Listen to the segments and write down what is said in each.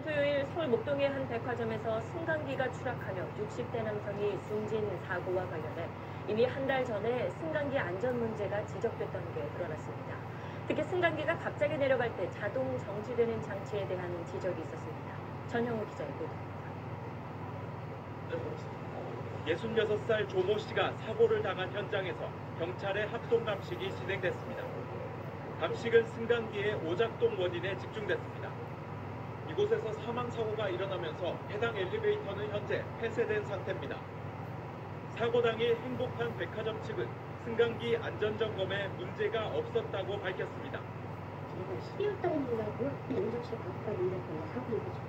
토요일 서울 목동의 한 백화점에서 승강기가 추락하며 60대 남성이 숨진 사고와 관련해 이미 한 달 전에 승강기 안전 문제가 지적됐던 게 드러났습니다. 특히 승강기가 갑자기 내려갈 때 자동 정지되는 장치에 대한 지적이 있었습니다. 전형우 기자의 보도입니다. 66살 조모 씨가 사고를 당한 현장에서 경찰의 합동 감식이 진행됐습니다. 감식은 승강기의 오작동 원인에 집중됐습니다. 이곳에서 사망사고가 일어나면서 해당 엘리베이터는 현재 폐쇄된 상태입니다. 사고 당일 행복한 백화점 측은 승강기 안전점검에 문제가 없었다고 밝혔습니다. 저희가 12월 달에 몰라고 연장실 가까이 있는 사고인 거죠.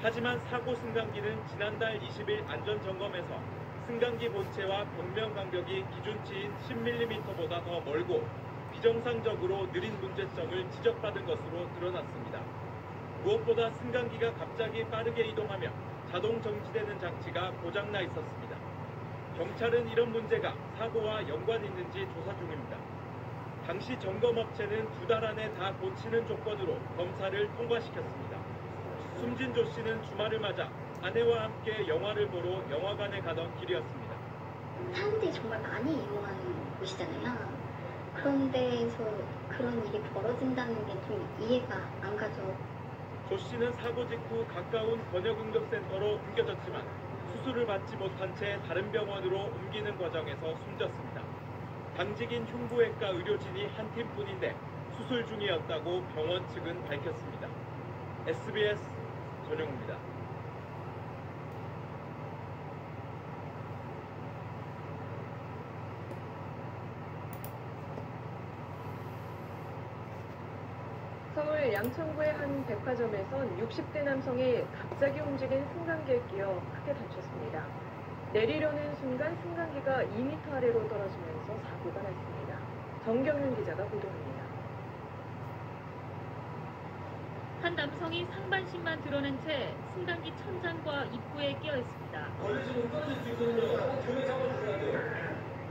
하지만 사고 승강기는 지난달 20일 안전점검에서 승강기 본체와 벽면 간격이 기준치인 10mm보다 더 멀고 비정상적으로 느린 문제점을 지적받은 것으로 드러났습니다. 무엇보다 승강기가 갑자기 빠르게 이동하며 자동 정지되는 장치가 고장나 있었습니다. 경찰은 이런 문제가 사고와 연관이 있는지 조사 중입니다. 당시 점검업체는 2달 안에 다 고치는 조건으로 검사를 통과시켰습니다. 숨진 조 씨는 주말을 맞아 아내와 함께 영화를 보러 영화관에 가던 길이었습니다. 사람들이 정말 많이 이용하는 곳이잖아요. 그런 데에서 그런 일이 벌어진다는 게 좀 이해가 안 가죠. 조 씨는 사고 직후 가까운 번역응급센터로 옮겨졌지만 수술을 받지 못한 채 다른 병원으로 옮기는 과정에서 숨졌습니다. 당직인 흉부외과 의료진이 한 팀뿐인데 수술 중이었다고 병원 측은 밝혔습니다. SBS 전용우입니다. 서울 양천구의 한 백화점에선 60대 남성이 갑자기 움직인 승강기에 끼어 크게 다쳤습니다. 내리려는 순간 승강기가 2m 아래로 떨어지면서 사고가 났습니다. 정경윤 기자가 보도합니다. 한 남성이 상반신만 드러낸 채 승강기 천장과 입구에 끼어 있습니다.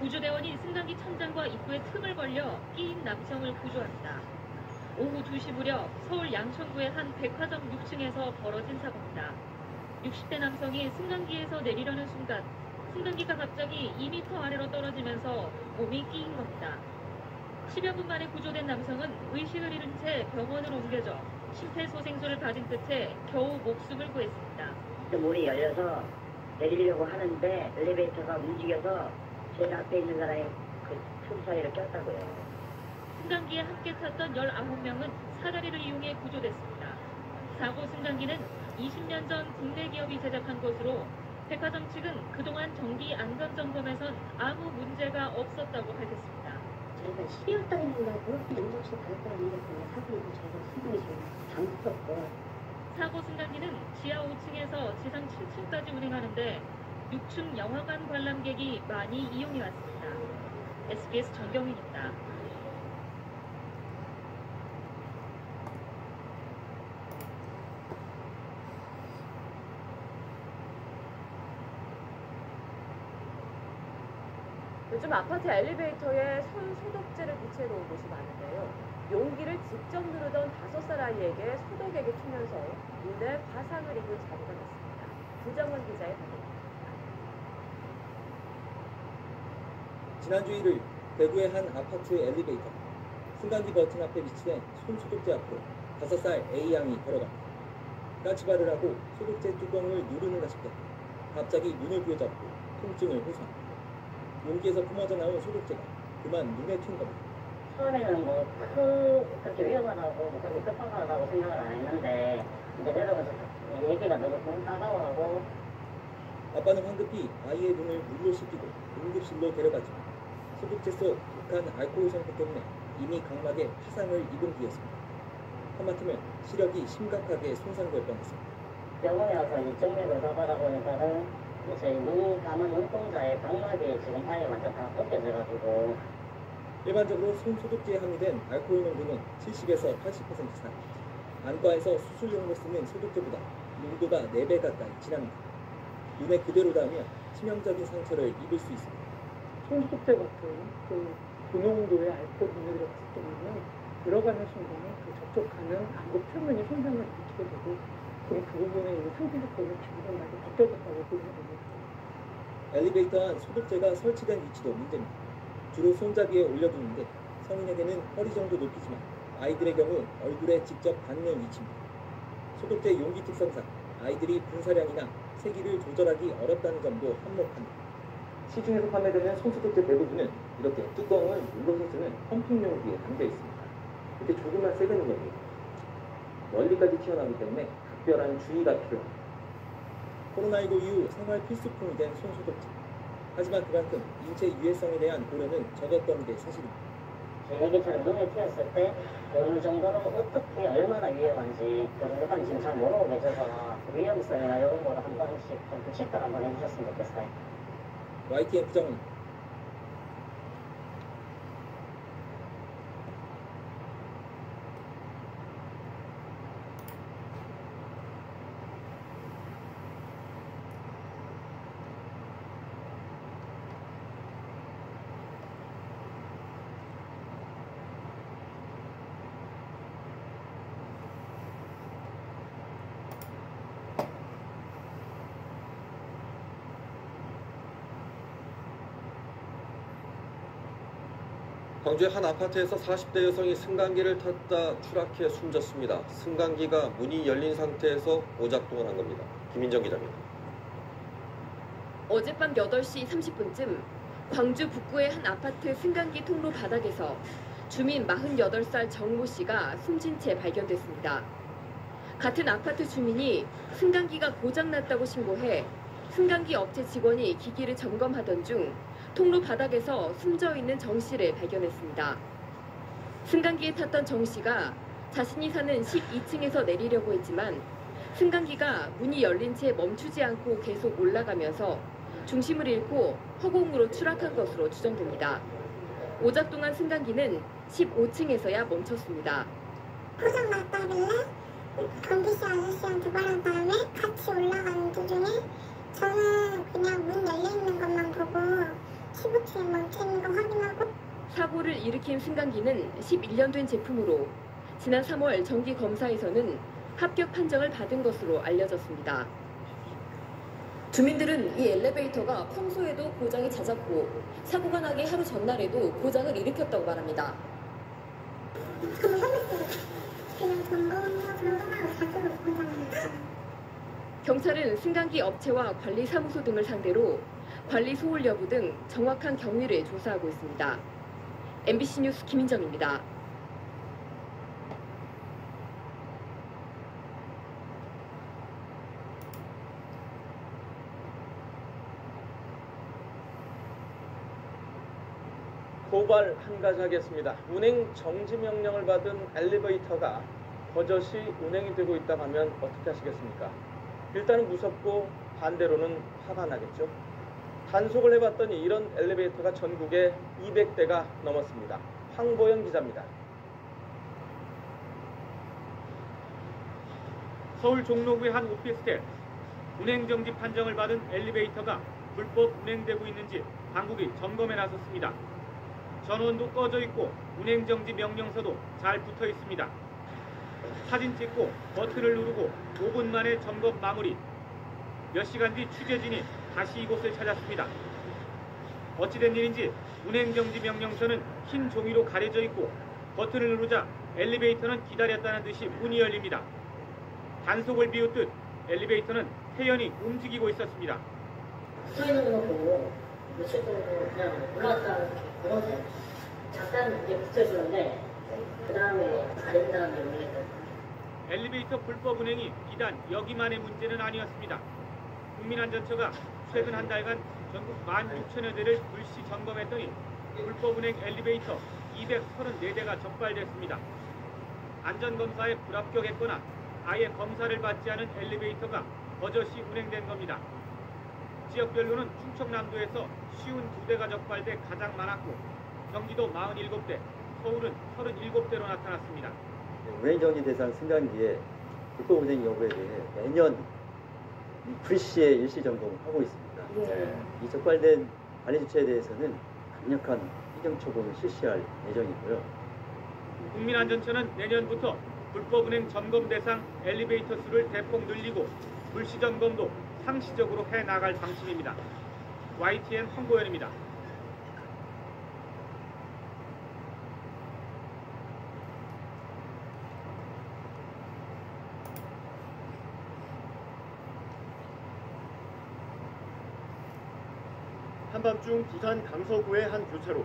구조대원이 승강기 천장과 입구에 틈을 벌려 끼인 남성을 구조합니다. 오후 2시 무렵 서울 양천구의 한 백화점 6층에서 벌어진 사고입니다. 60대 남성이 승강기에서 내리려는 순간 승강기가 갑자기 2m 아래로 떨어지면서 몸이 끼인 겁니다. 10여 분 만에 구조된 남성은 의식을 잃은 채 병원으로 옮겨져 심폐소생술을 받은 끝에 겨우 목숨을 구했습니다. 문이 열려서 내리려고 하는데 엘리베이터가 움직여서 제일 앞에 있는 사람이 그 틈 사이를 꼈다고요. 승강기에 함께 탔던 19명은 사다리를 이용해 구조됐습니다. 사고 승강기는 20년 전 국내 기업이 제작한 것으로 백화점 측은 그동안 정기 안전점검에선 아무 문제가 없었다고 밝혔습니다. 저희가 12월 달에 몰라고 연장실 가까이 있는 사고인 거 저희가 수분이 좀 당했었고. 사고 승강기는 지하 5층에서 지상 7층까지 운행하는데 6층 영화관 관람객이 많이 이용해 왔습니다. SBS 정경윤입니다. 요즘 아파트 엘리베이터에 손 소독제를 붙여놓은 곳이 많은데요. 용기를 직접 누르던 5살 아이에게 소독액이 튀면서 눈에 화상을 입은 사고가 났습니다. 구정원 기자의 보도입니다. 지난주 1일 대구의 한 아파트의 엘리베이터 승강기 버튼 앞에 위치된 손 소독제 앞으로 5살 A양이 걸어갑니다. 까치발을 하고 소독제 뚜껑을 누르는가 싶다 갑자기 눈을 부여잡고 통증을 호소합니다. 용기에서 뿜어져 나온 소독제가 그만 눈에 튄 겁니다. 처음에는 그렇게 위험하다고 그렇게 급하다고 생각을 안 했는데 이제 내려가서 얘기가 너무 따가워하고. 아빠는 황급히 아이의 눈을 물로 씻기고 응급실로 데려갔지만 소독제 속 독한 알코올 성분 때문에 이미 각막에 화상을 입은 뒤였습니다. 하마터면 시력이 심각하게 손상될 뻔했습니다. 병원에 와서 이정맥을 가봐다 보니까는 저희 눈 감은 눈동자의 각막이 지금 아예 완전 다 벗겨져가지고. 일반적으로 손 소독제에 함유된 알코올 농도는 70에서 80% 이상. 안과에서 수술용으로 쓰는 소독제보다 농도가 4배 가까이 진합니다. 눈에 그대로 닿으면 치명적인 상처를 입을 수 있습니다. 손소독제 같은 그 고농도의 알코올 분해를 들어갔을 때는 들어가는 순간에 그 접촉하는 안구 표면이 손상을 입히게 되고 그럼 그 부분에 있는 상대적 거는 기부가 많이 벗겨졌다고 보는 겁니다. 엘리베이터 안 소독제가 설치된 위치도 문제입니다. 주로 손잡이에 올려두는데 성인에게는 허리 정도 높이지만 아이들의 경우 얼굴에 직접 닿는 위치입니다. 소독제 용기 특성상 아이들이 분사량이나 세기를 조절하기 어렵다는 점도 한몫합니다. 시중에서 판매되는 손소독제 대부분은 이렇게 뚜껑을 눌러서 쓰는 펌핑 용기에 담겨 있습니다. 이렇게 조금만 세게 눌러도 멀리까지 튀어나오기 때문에 각별한 주의가 필요합니다. 코로나19 이후 생활 필수품이 된 손소독제. 하지만 그만큼 인체 유해성에 대한 고려는 적었던 게 사실입니다. 얘기처럼 눈에 띄었을 때 어느 정도로 어떻게 얼마나 위험한지 그런 것까지 지금 잘 모르고 계셔서 위험성이나 이런 거를 한 번씩 좀 체크를 한번 해주셨으면 좋겠어요. YTN 부장입니다. 광주의 한 아파트에서 40대 여성이 승강기를 탔다 추락해 숨졌습니다. 승강기가 문이 열린 상태에서 오작동을 한 겁니다. 김민정 기자입니다. 어젯밤 8시 30분쯤 광주 북구의 한 아파트 승강기 통로 바닥에서 주민 48살 정모 씨가 숨진 채 발견됐습니다. 같은 아파트 주민이 승강기가 고장났다고 신고해 승강기 업체 직원이 기기를 점검하던 중 통로 바닥에서 숨져 있는 정 씨를 발견했습니다. 승강기에 탔던 정 씨가 자신이 사는 12층에서 내리려고 했지만 승강기가 문이 열린 채 멈추지 않고 계속 올라가면서 중심을 잃고 허공으로 추락한 것으로 추정됩니다. 오작동한 승강기는 15층에서야 멈췄습니다. 고장 났다길래 경비씨 아저씨한테 말한 다음에 같이 올라가는 도중에 저는 그냥 문 열려있는 것만 보고 15층에 멈춰있는 거 확인하고. 사고를 일으킨 승강기는 11년 된 제품으로 지난 3월 정기 검사에서는 합격 판정을 받은 것으로 알려졌습니다. 주민들은 이 엘리베이터가 평소에도 고장이 잦았고 사고가 나기 하루 전날에도 고장을 일으켰다고 말합니다. 그냥 점검하고 자주 고장났어요. 경찰은 승강기 업체와 관리사무소 등을 상대로 관리 소홀 여부 등 정확한 경위를 조사하고 있습니다. MBC 뉴스 김민정입니다. 고발 한 가지 하겠습니다. 운행 정지 명령을 받은 엘리베이터가 버젓이 운행이 되고 있다고 하면 어떻게 하시겠습니까? 일단은 무섭고 반대로는 화가 나겠죠. 단속을 해봤더니 이런 엘리베이터가 전국에 200대가 넘었습니다. 황보영 기자입니다. 서울 종로구의 한 오피스텔. 운행정지 판정을 받은 엘리베이터가 불법 운행되고 있는지 당국이 점검에 나섰습니다. 전원도 꺼져 있고 운행정지 명령서도 잘 붙어 있습니다. 사진 찍고 버튼을 누르고 5분 만에 점검 마무리. 몇 시간 뒤 취재진이 다시 이곳을 찾았습니다. 어찌된 일인지 운행정지 명령서는 흰 종이로 가려져 있고 버튼을 누르자 엘리베이터는 기다렸다는 듯이 문이 열립니다. 단속을 비웃듯 엘리베이터는 태연히 움직이고 있었습니다. 서 있는 거 보고 며칠 동안 그냥 올라갔다 이렇게 잠깐 이제 붙여주는데 그 다음에 가린 다음에 올리고. 엘리베이터 불법 운행이 비단 여기만의 문제는 아니었습니다. 국민안전처가 최근 한 달간 전국 16,000여 대를 불시 점검했더니 불법 운행 엘리베이터 234대가 적발됐습니다. 안전검사에 불합격했거나 아예 검사를 받지 않은 엘리베이터가 버젓이 운행된 겁니다. 지역별로는 충청남도에서 52대가 적발돼 가장 많았고 경기도 47대, 서울은 37대로 나타났습니다. 운행정지 대상 승강기의 불법 운행 여부에 대해 매년 불시에 일시 점검을 하고 있습니다. 이 적발된 관리 주체에 대해서는 강력한 행정처분을 실시할 예정이고요. 국민안전처는 내년부터 불법 운행 점검 대상 엘리베이터 수를 대폭 늘리고 불시 점검도 상시적으로 해나갈 방침입니다. YTN 황보현입니다. 한밤중 부산 강서구의 한 교차로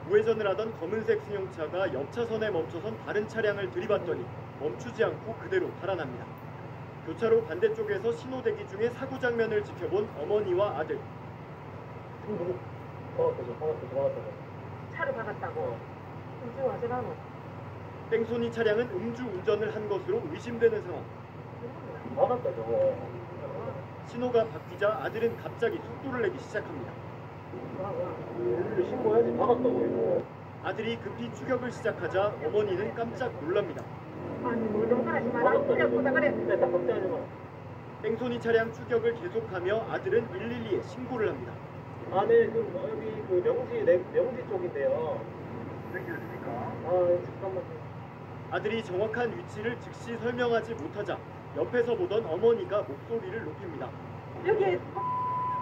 우회전을 하던 검은색 승용차가 옆 차선에 멈춰선 다른 차량을 들이받더니 멈추지 않고 그대로 달아납니다. 교차로 반대쪽에서 신호 대기 중에 사고 장면을 지켜본 어머니와 아들. 차를 박았다고. 음주 와서라노. 뺑소니 차량은 음주 운전을 한 것으로 의심되는 상황. 신호가 바뀌자 아들은 갑자기 속도를 내기 시작합니다. 신고해야지. 박았다고. 아들이 급히 추격을 시작하자 어머니는 깜짝 놀랍니다. 아니 뭘 동그라지 마라. 그냥 그래. 나 걱정하지 마. 뺑소니 차량 추격을 계속하며 아들은 112에 신고를 합니다. 아, 네, 여기 명지 쪽인데요. 잠깐만요. 아들이 정확한 위치를 즉시 설명하지 못하자 옆에서 보던 어머니가 목소리를 높입니다. 여기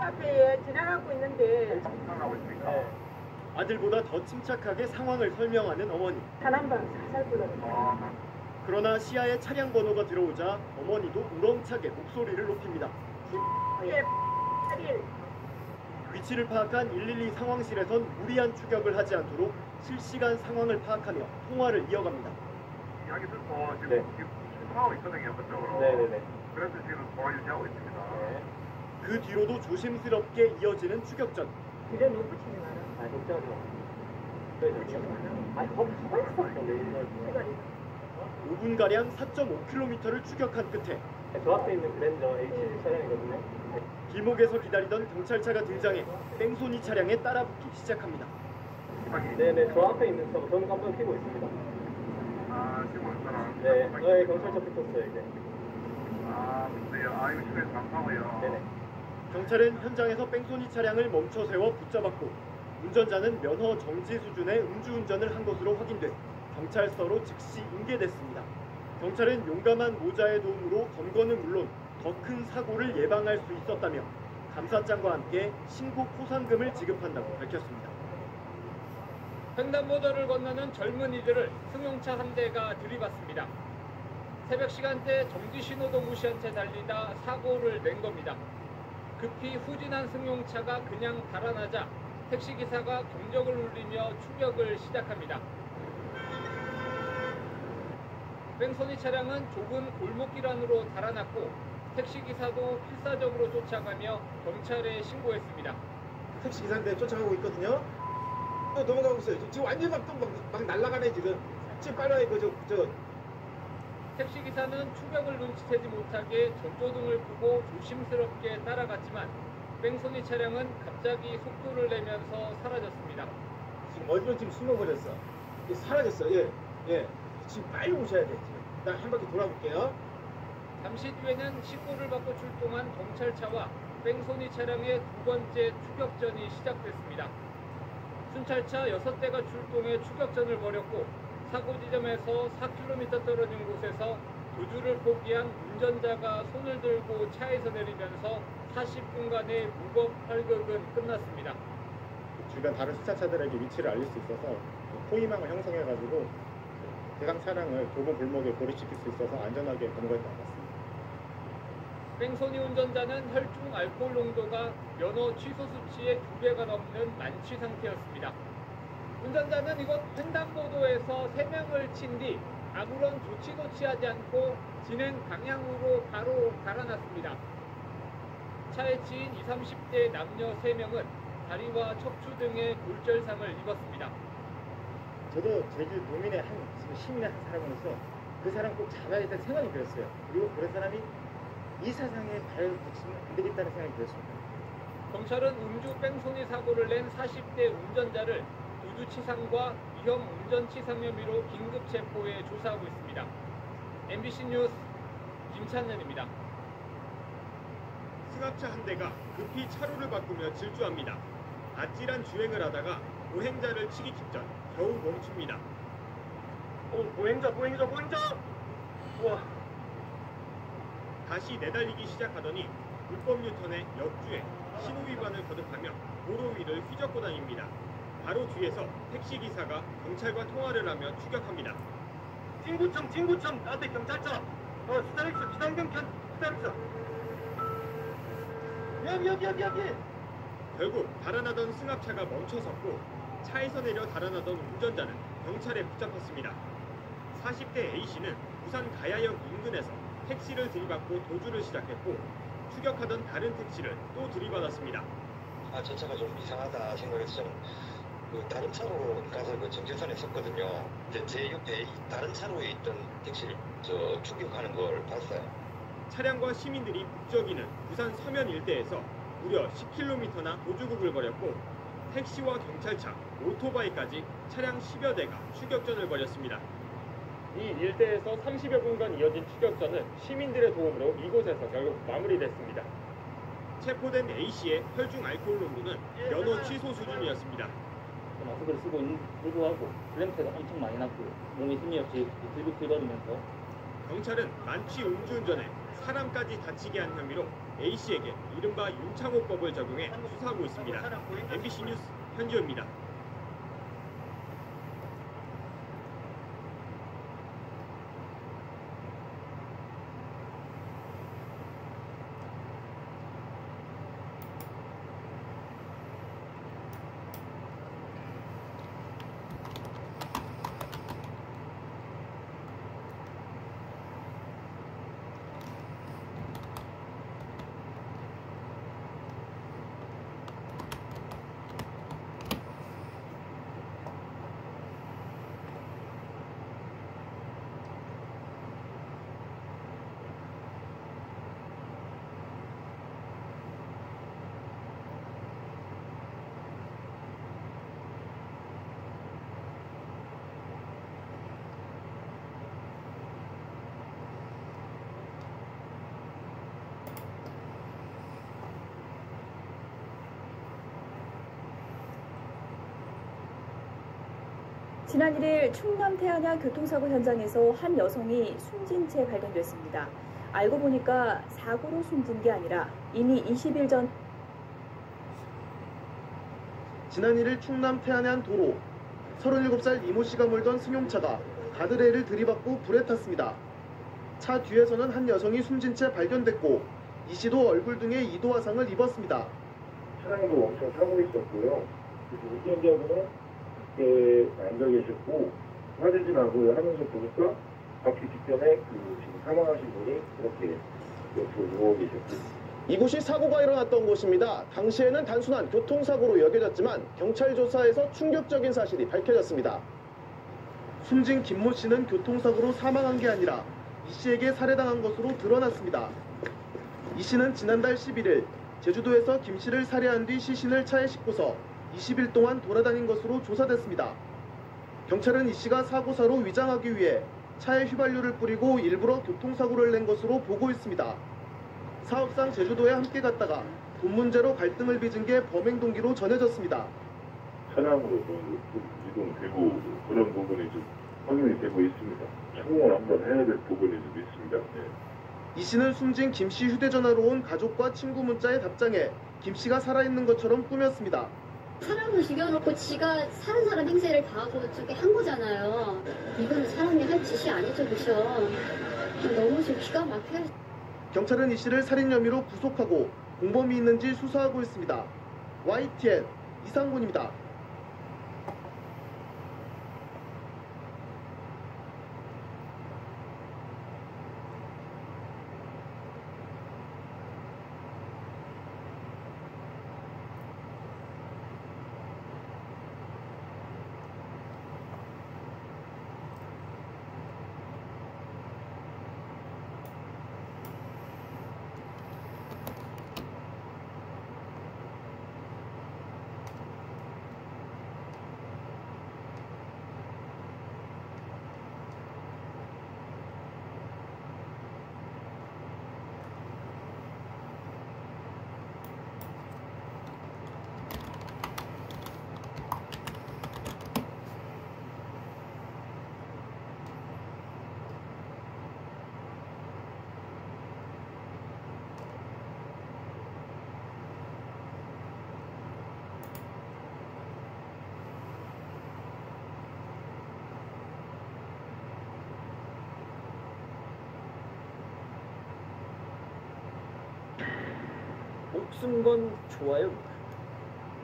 앞에 지나가고 있는데. 네. 아들보다 더 침착하게 상황을 설명하는 어머니. 단한방 살살 불러요. 그러나 시야에 차량 번호가 들어오자 어머니도 우렁차게 목소리를 높입니다. 위치를 파악한 112 상황실에선 무리한 추격을 하지 않도록 실시간 상황을 파악하며 통화를 이어갑니다. 이야기 듣고 지금 통화하고 있거든요, 그쪽으로. 네네네. 그래서 지금 통화 유지하고 있습니다. 그 뒤로도 조심스럽게 이어지는 추격전. 이제 너무 붙이지 마라. 걱정하지 마. 붙이지 마라. 아니, 거기 숨어있어. 5분가량 4.5km를 추격한 끝에 저 앞에 있는 그랜저 HG 차량이거든요. 길목에서 기다리던 경찰차가 등장해 뺑소니 차량에 따라붙기 시작합니다. 네네, 저 앞에 있는 차 저는 한번 피고 있습니다. 아, 지금 있잖아. 네, 경찰차 붙었어요 이제. 아, 근데요. 아, 이거 시간이 많다고요. 네네. 경찰은 현장에서 뺑소니 차량을 멈춰 세워 붙잡았고 운전자는 면허 정지 수준의 음주운전을 한 것으로 확인돼 경찰서로 즉시 인계됐습니다. 경찰은 용감한 모자의 도움으로 검거는 물론 더 큰 사고를 예방할 수 있었다며 감사장과 함께 신고 포상금을 지급한다고 밝혔습니다. 횡단보도를 건너는 젊은이들을 승용차 한 대가 들이받습니다. 새벽 시간대 정지 신호도 무시한 채 달리다 사고를 낸 겁니다. 급히 후진한 승용차가 그냥 달아나자 택시기사가 경적을 울리며 추격을 시작합니다. 뺑소니 차량은 좁은 골목길 안으로 달아났고 택시기사도 필사적으로 쫓아가며 경찰에 신고했습니다. 택시기사한테 쫓아가고 있거든요. 도망가고 있어요. 지금 완전 막 날아가네 지금. 지금 빨리 저 택시기사는 추격을 눈치채지 못하게 전조등을 끄고 조심스럽게 따라갔지만 뺑소니 차량은 갑자기 속도를 내면서 사라졌습니다. 지금 어디로 지금 숨어버렸어. 사라졌어. 예. 지금 빨리 오셔야 돼. 지금. 나 한 바퀴 돌아볼게요. 잠시 뒤에는 신고를 받고 출동한 경찰차와 뺑소니 차량의 두 번째 추격전이 시작됐습니다. 순찰차 6대가 출동해 추격전을 벌였고 사고 지점에서 4km 떨어진 곳에서 도주를 포기한 운전자가 손을 들고 차에서 내리면서 40분간의 무법 활극은 끝났습니다. 주변 다른 수차차들에게 위치를 알릴 수 있어서 포위망을 형성해가지고 대상 차량을 좁은 골목에 고립시킬 수 있어서 안전하게 검거했던 것 같습니다. 뺑소니 운전자는 혈중 알코올 농도가 면허 취소 수치의 2배가 넘는 만취 상태였습니다. 운전자는 이곳 횡단보도에서 3명을 친 뒤 아무런 조치도 취하지 않고 진행 방향으로 바로 달아났습니다. 차에 치인 20, 30대 남녀 3명은 다리와 척추 등의 골절상을 입었습니다. 저도 제주 도민의 시민의 한 사람으로서 그 사람 꼭 잡아야겠다는 생각이 들었어요. 그리고 그런 사람이 이 사상에 발을 붙이면 안 되겠다는 생각이 들었습니다. 경찰은 음주 뺑소니 사고를 낸 40대 운전자를 도주치상과 위험 운전치상 혐의로 긴급 체포해 조사하고 있습니다. MBC 뉴스 김찬현입니다. 승합차 한 대가 급히 차로를 바꾸며 질주합니다. 아찔한 주행을 하다가 보행자를 치기 직전 겨우 멈춥니다. 보행자! 다시 내달리기 시작하더니 불법 유턴에 역주행, 신호 위반을 거듭하며 도로 위를 휘젓고 다닙니다. 바로 뒤에서 택시기사가 경찰과 통화를 하며 추격합니다. 진구청 나한테 경찰차 수사했어 비상경찰 수사했어 여기 결국 달아나던 승합차가 멈춰섰고 차에서 내려 달아나던 운전자는 경찰에 붙잡혔습니다. 40대 A씨는 부산 가야역 인근에서 택시를 들이받고 도주를 시작했고 추격하던 다른 택시를 또 들이받았습니다. 저 차가 좀 이상하다 생각해서 저는 다른 차로 가서 정체선에 섰거든요. 이제 제 옆에 다른 차로에 있던 택시를 추격하는 걸 봤어요. 차량과 시민들이 북적이는 부산 서면 일대에서 무려 10km나 도주국을 벌였고 택시와 경찰차, 오토바이까지 차량 10여 대가 추격전을 벌였습니다. 이 일대에서 30여 분간 이어진 추격전은 시민들의 도움으로 이곳에서 결국 마무리됐습니다. 체포된 A씨의 혈중 알코올 농도는 면허 취소 수준이었습니다. 마스크를 쓰고 있는 불구하고 블랙패가 엄청 많이 났고요. 몸이 힘이 없이 들썩들거리면서 경찰은 만취 음주운전에 사람까지 다치게 한 혐의로 A씨에게 이른바 윤창호법을 적용해 수사하고 있습니다. MBC 뉴스 현지호입니다. 지난 1일 충남 태안양 교통사고 현장에서 한 여성이 숨진 채 발견됐습니다. 알고 보니까 사고로 숨진 게 아니라 이미 20일 전 지난 1일 충남 태안양 도로 37살 이모 씨가 몰던 승용차가 가드레일을 들이받고 불에 탔습니다. 차 뒤에서는 한 여성이 숨진 채 발견됐고 이 씨도 얼굴 등에 2도 화상을 입었습니다. 차량도 엄청 타고 있었고요. 운전자분은 앉아 계셨고 화재진하고 하면서 보니까 바퀴 뒷편에 지금 사망하신 분이 이렇게 옆으로 누워 계셨고 이곳이 사고가 일어났던 곳입니다. 당시에는 단순한 교통사고로 여겨졌지만 경찰 조사에서 충격적인 사실이 밝혀졌습니다. 숨진 김모 씨는 교통사고로 사망한 게 아니라 이 씨에게 살해당한 것으로 드러났습니다. 이 씨는 지난달 11일 제주도에서 김 씨를 살해한 뒤 시신을 차에 싣고서 20일 동안 돌아다닌 것으로 조사됐습니다. 경찰은 이 씨가 사고사로 위장하기 위해 차에 휘발유를 뿌리고 일부러 교통사고를 낸 것으로 보고 있습니다. 사업상 제주도에 함께 갔다가 돈 문제로 갈등을 빚은 게 범행 동기로 전해졌습니다. 차량으로 이동되고 그런 부분이 좀 확인이 되고 있습니다. 추궁을 한번 해야 될 부분이 좀 있습니다. 이 씨는 숨진 김 씨 휴대전화로 온 가족과 친구 문자에 답장해 김 씨가 살아있는 것처럼 꾸몄습니다. 사람을 죽여놓고 지가 사는 사람 행세를 다 하고 저게 한 거잖아요. 이건 사람이 할 짓이 아니죠, 그쵸? 너무 좀 기가 막혀요. 경찰은 이 씨를 살인 혐의로 구속하고 공범이 있는지 수사하고 있습니다. YTN 이상곤입니다. 목숨 건 좋아요.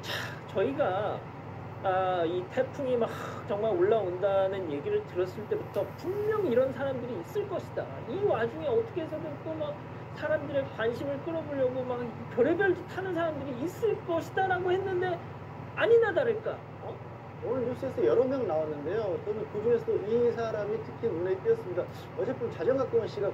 자, 저희가 이 태풍이 막 정말 올라온다는 얘기를 들었을 때부터 분명히 이런 사람들이 있을 것이다. 이 와중에 어떻게 해서든 또 막 사람들의 관심을 끌어보려고 막 별의별 짓 하는 사람들이 있을 것이다라고 했는데 아니나 다를까. 오늘 뉴스에서 여러 명 나왔는데요. 저는 그중에서도 이 사람이 특히 눈에 띄었습니다. 어젯밤 자전거권 씨가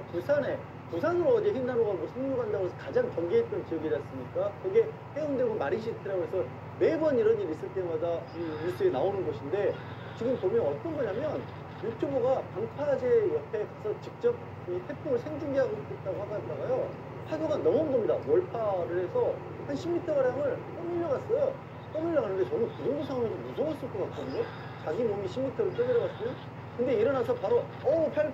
부산으로 어제 횡단호가 뭐 승류 간다고 해서 가장 경계했던 지역이지 않습니까? 그게 해운대구 마린시티라고 해서 매번 이런 일이 있을 때마다 이 뉴스에 나오는 곳인데 지금 보면 어떤 거냐면 유튜버가 방파제 옆에 가서 직접 이 태풍을 생중계하고 있다고 하다가요. 파도가 너무 겁니다. 몰파를 해서 한 10m가량을 떠밀려갔어요. 떠밀려가는데 저는 그 정도 상황에서 무서웠을 것 같거든요. 자기 몸이 10m를 떠밀려갔어요. 근데 일어나서 바로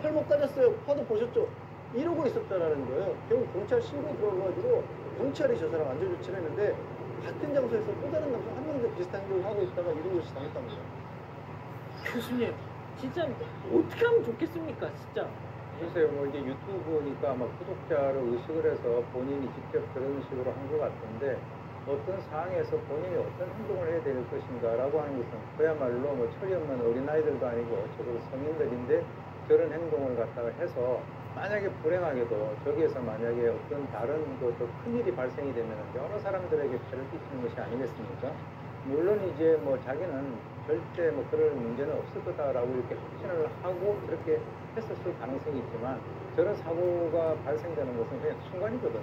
팔목 까졌어요. 파도 보셨죠? 이러고 있었다라는 거예요. 결국 경찰 신고 들어가가지고 경찰이 저 사람 안전조치를 했는데 같은 장소에서 또 다른 남성 한 명도 비슷한 행동을 하고 있다가 이런 것이 당했답니다. 교수님, 진짜 어떻게 하면 좋겠습니까, 진짜? 글쎄요, 뭐 이게 유튜브니까 아마 구독자를 의식을 해서 본인이 직접 그런 식으로 한 것 같은데 어떤 상황에서 본인이 어떤 행동을 해야 될 것인가라고 하는 것은 그야말로 뭐 철이 없는 어린아이들도 아니고 적어도 성인들인데 저런 행동을 갖다가 해서 만약에 불행하게도 저기에서 만약에 어떤 다른 더 큰일이 발생이 되면 여러 사람들에게 피해를 끼치는 것이 아니겠습니까? 물론 이제 뭐 자기는 절대 뭐 그럴 문제는 없을 거다라고 이렇게 확신을 하고 그렇게 했었을 가능성이 있지만 저런 사고가 발생되는 것은 그냥 순간이거든요.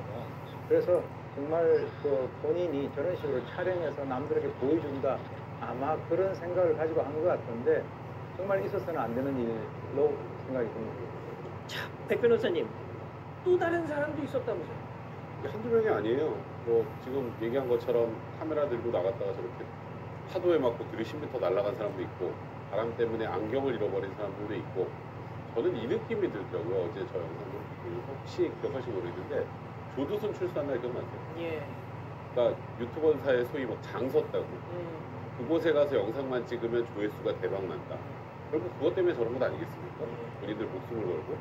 그래서 정말 그 본인이 저런 식으로 촬영해서 남들에게 보여준다 아마 그런 생각을 가지고 한 것 같은데 정말 있어서는 안 되는 일로 생각이 듭니다. 자, 백 변호사님, 또 다른 사람도 있었다면서요? 한두 명이 아니에요. 뭐 지금 얘기한 것처럼 카메라 들고 나갔다가 저렇게 파도에 맞고 들이 10m 날아간 사람도 있고 바람 때문에 안경을 잃어버린 사람들도 있고 저는 이 느낌이 들더라고요. 어제 저 영상을 혹시 기억하시고 모르겠는데 조두순 출소한 날 기억나세요? 예. 그러니까 유튜버사에 소위 막 장 섰다고 그곳에 가서 영상만 찍으면 조회수가 대박 난다. 결국 그것 때문에 저런 것 아니겠습니까? 본인들 목숨을 걸고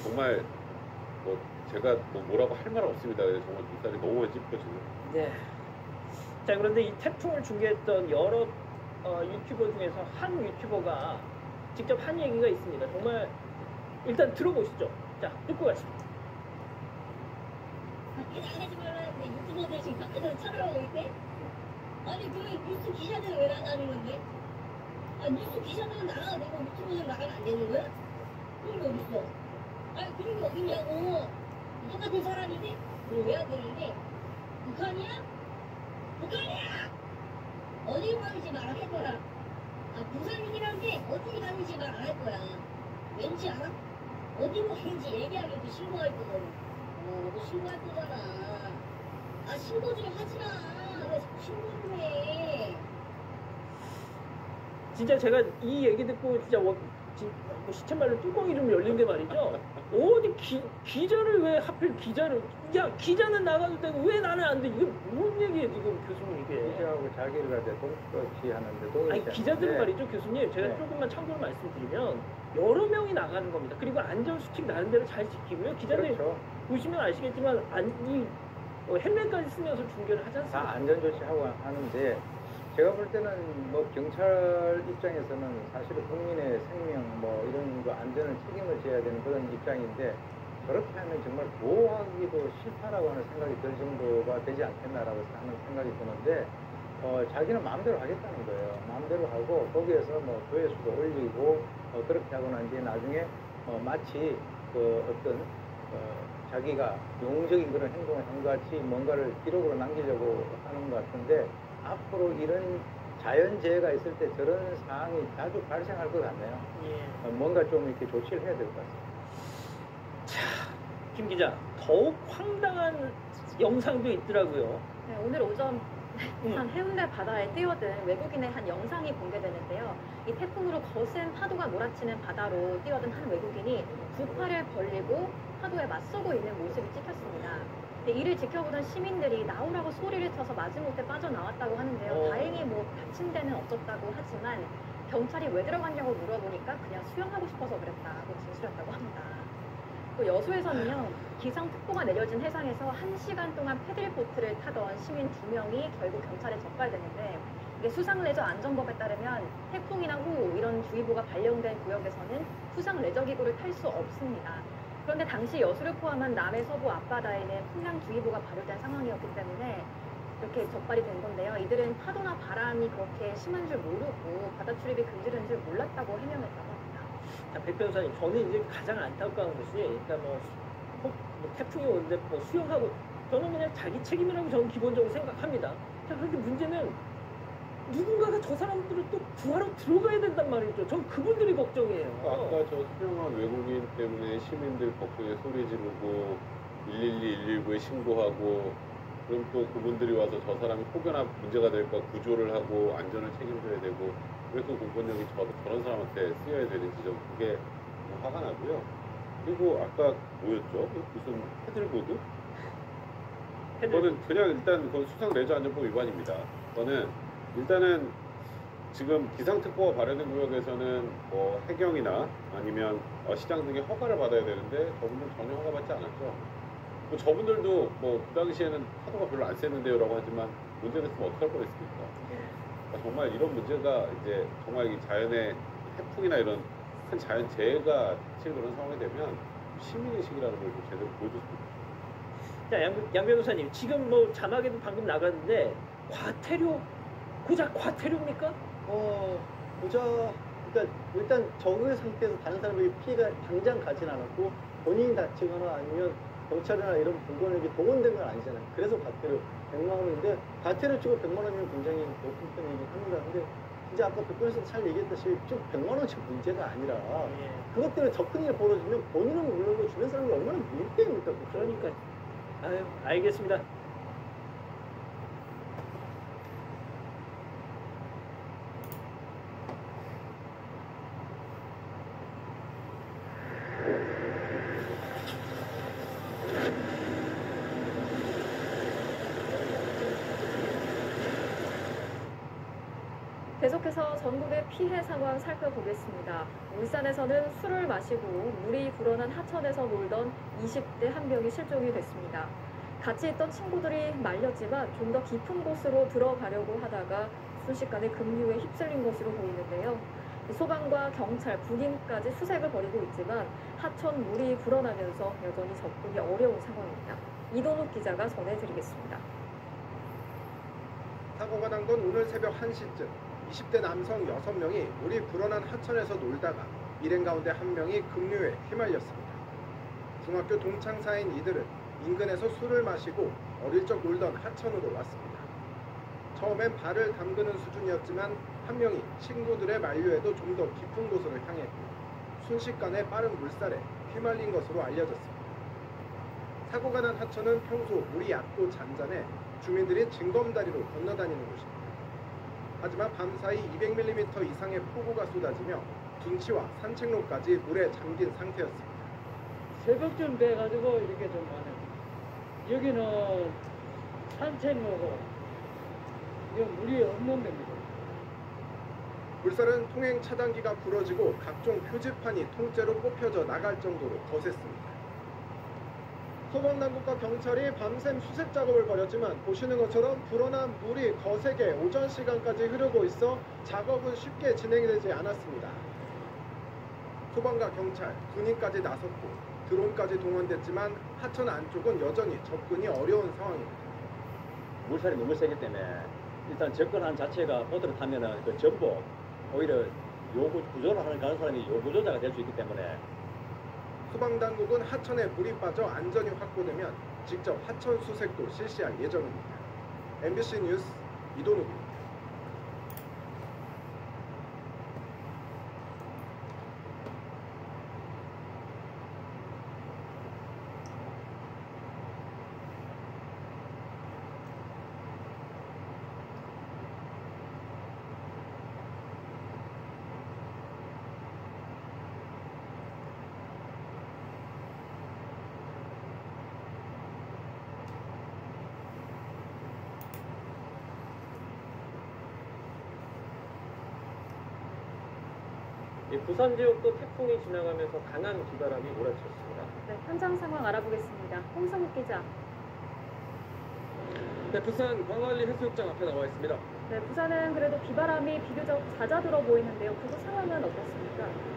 정말 뭐 제가 뭐라고 할 말 없습니다. 정말 눈살이 너무 많이 찌푸려지는. 네. 자, 그런데 이 태풍을 중계했던 여러 유튜버 중에서 한 유튜버가 직접 한 얘기가 있습니다. 정말 일단 들어보시죠. 자, 듣고 가시죠. 하지 말라는데 유튜버들 지금 밖에서 쳐다보고 있대? 아니 그러면 뉴스 기자들은 왜 나가는 건데? 뉴스 기자들은 나가도 되고 유튜버들은 나가면 안 되는 거야? 그런 게 어딨어? 아니 그런 게 어딨냐고. 똑같은 사람인데 그걸 왜 안 되는데? 북한이야? 북한이야! 어디 가는지 말 안 할 거야. 부산인이란 게 어디 가는지 말 안 할 거야. 왠지 알아? 어디로 가는지 얘기하면 또 신고할 거거든. 너 신고할 거잖아. 신고 좀 하지 마. 왜 자꾸 신고 좀 해. 진짜 제가 이 얘기 듣고 진짜 뭐 시체말로 뚜껑이 좀 열린데 말이죠. 어디 기자를 왜 하필 기자를 야 기자는 나가도 되고 왜 나는 안 돼? 이게 뭔 얘기예요 지금 교수님 이게? 기자하고 자기를 가지고 동떨어치 하는데 동일치 아니 기자들은 말이죠 교수님 제가 네. 조금만 참고를 말씀드리면 여러 명이 나가는 겁니다. 그리고 안전수칙 나름대로 잘 지키고요. 기자들 그렇죠. 보시면 아시겠지만 헬멧까지 쓰면서 중계를 하지 않습니까? 다 안전조치하고 하는데 제가 볼 때는 뭐 경찰 입장에서는 사실은 국민의 생명 뭐 이런 거 안전을 책임을 져야 되는 그런 입장인데 그렇게 하면 정말 보호하기도 싫다라고 하는 생각이 들 정도가 되지 않겠나라고 하는 생각이 드는데 자기는 마음대로 하겠다는 거예요. 마음대로 하고 거기에서 뭐 조회수도 올리고 그렇게 하고 난 뒤에 나중에 마치 그 어떤 자기가 용적인 그런 행동을 한 것 같이 뭔가를 기록으로 남기려고 하는 것 같은데 앞으로 이런 자연재해가 있을 때 저런 상황이 자주 발생할 것 같네요. 예. 뭔가 좀 이렇게 조치를 해야 될 것 같습니다. 김 기자, 더욱 황당한 영상도 있더라고요. 네, 오늘 오전 부산 해운대 바다에 뛰어든 외국인의 한 영상이 공개되는데요. 이 태풍으로 거센 파도가 몰아치는 바다로 뛰어든 한 외국인이 두 팔을 벌리고 파도에 맞서고 있는 모습이 찍혔습니다. 이를 지켜보던 시민들이 나오라고 소리를 쳐서 마지못해 빠져나왔다고 하는데요. 다행히 뭐 다친 데는 없었다고 하지만 경찰이 왜 들어갔냐고 물어보니까 그냥 수영하고 싶어서 그랬다고 진술했다고 합니다. 또 여수에서는요, 기상특보가 내려진 해상에서 1시간 동안 패들보트를 타던 시민 2명이 결국 경찰에 적발되는데, 이게 수상레저 안전법에 따르면 태풍이나 호우 이런 주의보가 발령된 구역에서는 수상 레저기구를 탈 수 없습니다. 그런데 당시 여수를 포함한 남해 서부 앞바다에는 풍랑주의보가 발효된 상황이었기 때문에 이렇게 적발이 된 건데요. 이들은 파도나 바람이 그렇게 심한 줄 모르고 바다 출입이 금지된 줄 몰랐다고 해명했다고 합니다. 자, 백 변호사님, 저는 이제 가장 안타까운 것이, 그러니까 뭐 태풍이 오는데 뭐 수영하고, 저는 그냥 자기 책임이라고 저는 기본적으로 생각합니다. 자, 그런데 문제는 누군가가 저 사람들을 또 구하러 들어가야 된단 말이죠. 전 그분들이 걱정이에요. 아까 저 수영한 외국인 때문에 시민들 걱정에 소리 지르고 112, 119에 신고하고, 그럼 또 그분들이 와서 저 사람이 혹여나 문제가 될까 구조를 하고 안전을 책임져야 되고, 왜 그 공권력이 저런 사람한테 쓰여야 되는지 좀 그게 화가 나고요. 그리고 아까 뭐였죠? 무슨 패들보드? 그거는 그냥 일단 그건 수상 레저 안전법 위반입니다. 그거는 일단은 지금 기상특보가 발효된 구역에서는 뭐 해경이나 아니면 시장 등의 허가를 받아야 되는데 저분들 전혀 허가받지 않았죠. 뭐 저분들도 뭐 그 당시에는 파도가 별로 안 셌는데요라고 하지만 문제가 있으면 어떡할 뻔했습니까? 그러니까 정말 이런 문제가 이제 정말 이 자연의 태풍이나 이런 큰 자연 재해가 닥칠 그런 상황이 되면 시민의식이라는 걸 좀 제대로 보여줬습니다. 자, 양 변호사님, 지금 뭐 자막에도 방금 나갔는데 과태료, 고작 과태료입니까? 그러니까 일단 적의 상태에서 다른 사람에게 피해가 당장 가진 않았고 본인이 다치거나 아니면 경찰이나 이런 공권력이 동원된 건 아니잖아요. 그래서 과태료 100만 원인데 과태료 치고 100만 원이면 굉장히 높은 편이긴 합니다. 근데 진짜 아까 백변에서 잘 얘기했다시피 좀 100만 원씩 문제가 아니라 그것 때문에 접근이 벌어지면 본인은 물론이고 주변 사람이 얼마나 밀대입니까? 그러니까. 아유, 알겠습니다. 계속해서 전국의 피해 상황 살펴보겠습니다. 울산에서는 술을 마시고 물이 불어난 하천에서 놀던 20대 한 명이 실종이 됐습니다. 같이 있던 친구들이 말렸지만 좀 더 깊은 곳으로 들어가려고 하다가 순식간에 급류에 휩쓸린 것으로 보이는데요. 소방과 경찰, 군인까지 수색을 벌이고 있지만 하천 물이 불어나면서 여전히 접근이 어려운 상황입니다. 이동욱 기자가 전해드리겠습니다. 사고가 난 건 오늘 새벽 1시쯤 20대 남성 6명이 물이 불어난 하천에서 놀다가 일행 가운데 한 명이 급류에 휘말렸습니다. 중학교 동창사인 이들은 인근에서 술을 마시고 어릴 적 놀던 하천으로 왔습니다. 처음엔 발을 담그는 수준이었지만 한 명이 친구들의 만류에도 좀 더 깊은 곳으로 향했고 순식간에 빠른 물살에 휘말린 것으로 알려졌습니다. 사고가 난 하천은 평소 물이 얕고 잔잔해 주민들이 징검다리로 건너다니는 곳입니다. 하지만 밤사이 200mm 이상의 폭우가 쏟아지며 둔치와 산책로까지 물에 잠긴 상태였습니다. 새벽쯤 돼가지고 이렇게 좀 많아요. 여기는 산책로고 이거 물이 없는 데입니다. 물살은 통행 차단기가 부러지고 각종 표지판이 통째로 뽑혀져 나갈 정도로 거셌습니다. 소방당국과 경찰이 밤샘 수색 작업을 벌였지만 보시는 것처럼 불어난 물이 거세게 오전 시간까지 흐르고 있어 작업은 쉽게 진행이 되지 않았습니다. 소방과 경찰, 군인까지 나섰고 드론까지 동원됐지만 하천 안쪽은 여전히 접근이 어려운 상황입니다. 물살이 너무 세기 때문에 일단 접근하는 자체가 보트를 타면은 그 전복 오히려 구조를 하는 가는 사람이 요구조자가 될 수 있기 때문에 소방당국은 하천에 물이 빠져 안전이 확보되면 직접 하천 수색도 실시할 예정입니다. MBC 뉴스 이동욱입니다. 부산 지역도 태풍이 지나가면서 강한 비바람이 몰아쳤습니다. 네, 네, 현장 상황 알아보겠습니다. 홍성욱 기자. 네, 부산 광안리 해수욕장 앞에 나와 있습니다. 네, 부산은 그래도 비바람이 비교적 잦아들어 보이는데요. 그곳 상황은 어떻습니까?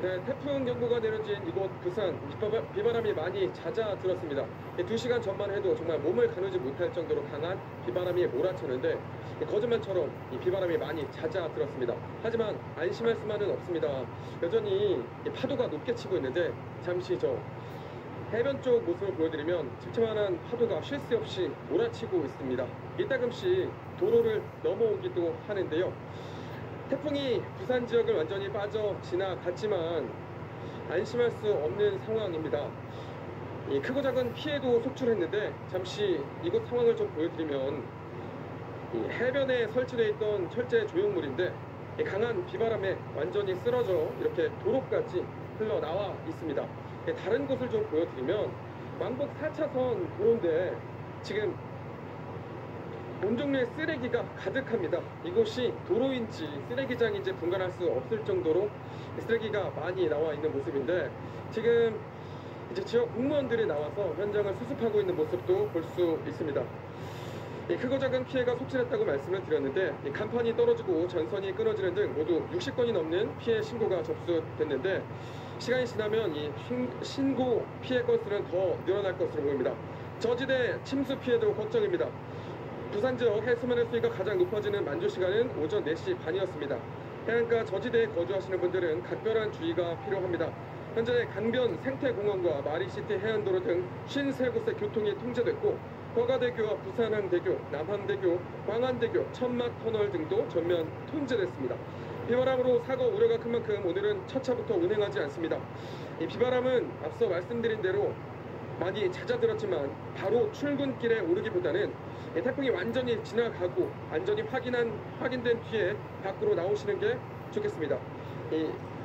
네, 태풍 경보가 내려진 이곳 부산 비바람이 많이 잦아들었습니다. 2시간 전만 해도 정말 몸을 가누지 못할 정도로 강한 비바람이 몰아쳤는데 거짓말처럼 이 비바람이 많이 잦아들었습니다. 하지만 안심할 수만은 없습니다. 여전히 파도가 높게 치고 있는데 잠시 저 해변 쪽 모습을 보여드리면 집채만한 파도가 쉴 새 없이 몰아치고 있습니다. 이따금씩 도로를 넘어오기도 하는데요. 태풍이 부산 지역을 완전히 빠져 지나갔지만 안심할 수 없는 상황입니다. 이 크고 작은 피해도 속출했는데 잠시 이곳 상황을 좀 보여드리면 이 해변에 설치되어 있던 철제 조형물인데 이 강한 비바람에 완전히 쓰러져 이렇게 도로까지 흘러나와 있습니다. 다른 곳을 좀 보여드리면 왕복 4차선 도로인데 지금 온 종류의 쓰레기가 가득합니다. 이곳이 도로인지 쓰레기장인지 분간할 수 없을 정도로 쓰레기가 많이 나와 있는 모습인데 지금 이제 지역 공무원들이 나와서 현장을 수습하고 있는 모습도 볼 수 있습니다. 크고 작은 피해가 속출했다고 말씀을 드렸는데 간판이 떨어지고 전선이 끊어지는 등 모두 60건이 넘는 피해 신고가 접수됐는데 시간이 지나면 이 신고 피해 건수는 더 늘어날 것으로 보입니다. 저지대 침수 피해도 걱정입니다. 부산 지역 해수면의 수위가 가장 높아지는 만조 시간은 오전 4시 반이었습니다. 해안가 저지대에 거주하시는 분들은 각별한 주의가 필요합니다. 현재 강변 생태공원과 마리시티 해안도로 등 53곳의 교통이 통제됐고 거가대교와 부산항대교, 남항대교, 광안대교, 천막터널 등도 전면 통제됐습니다. 비바람으로 사고 우려가 큰 만큼 오늘은 첫 차부터 운행하지 않습니다. 이 비바람은 앞서 말씀드린 대로 많이 잦아들었지만 바로 출근길에 오르기보다는 태풍이 완전히 지나가고 안전이 확인된 뒤에 밖으로 나오시는 게 좋겠습니다.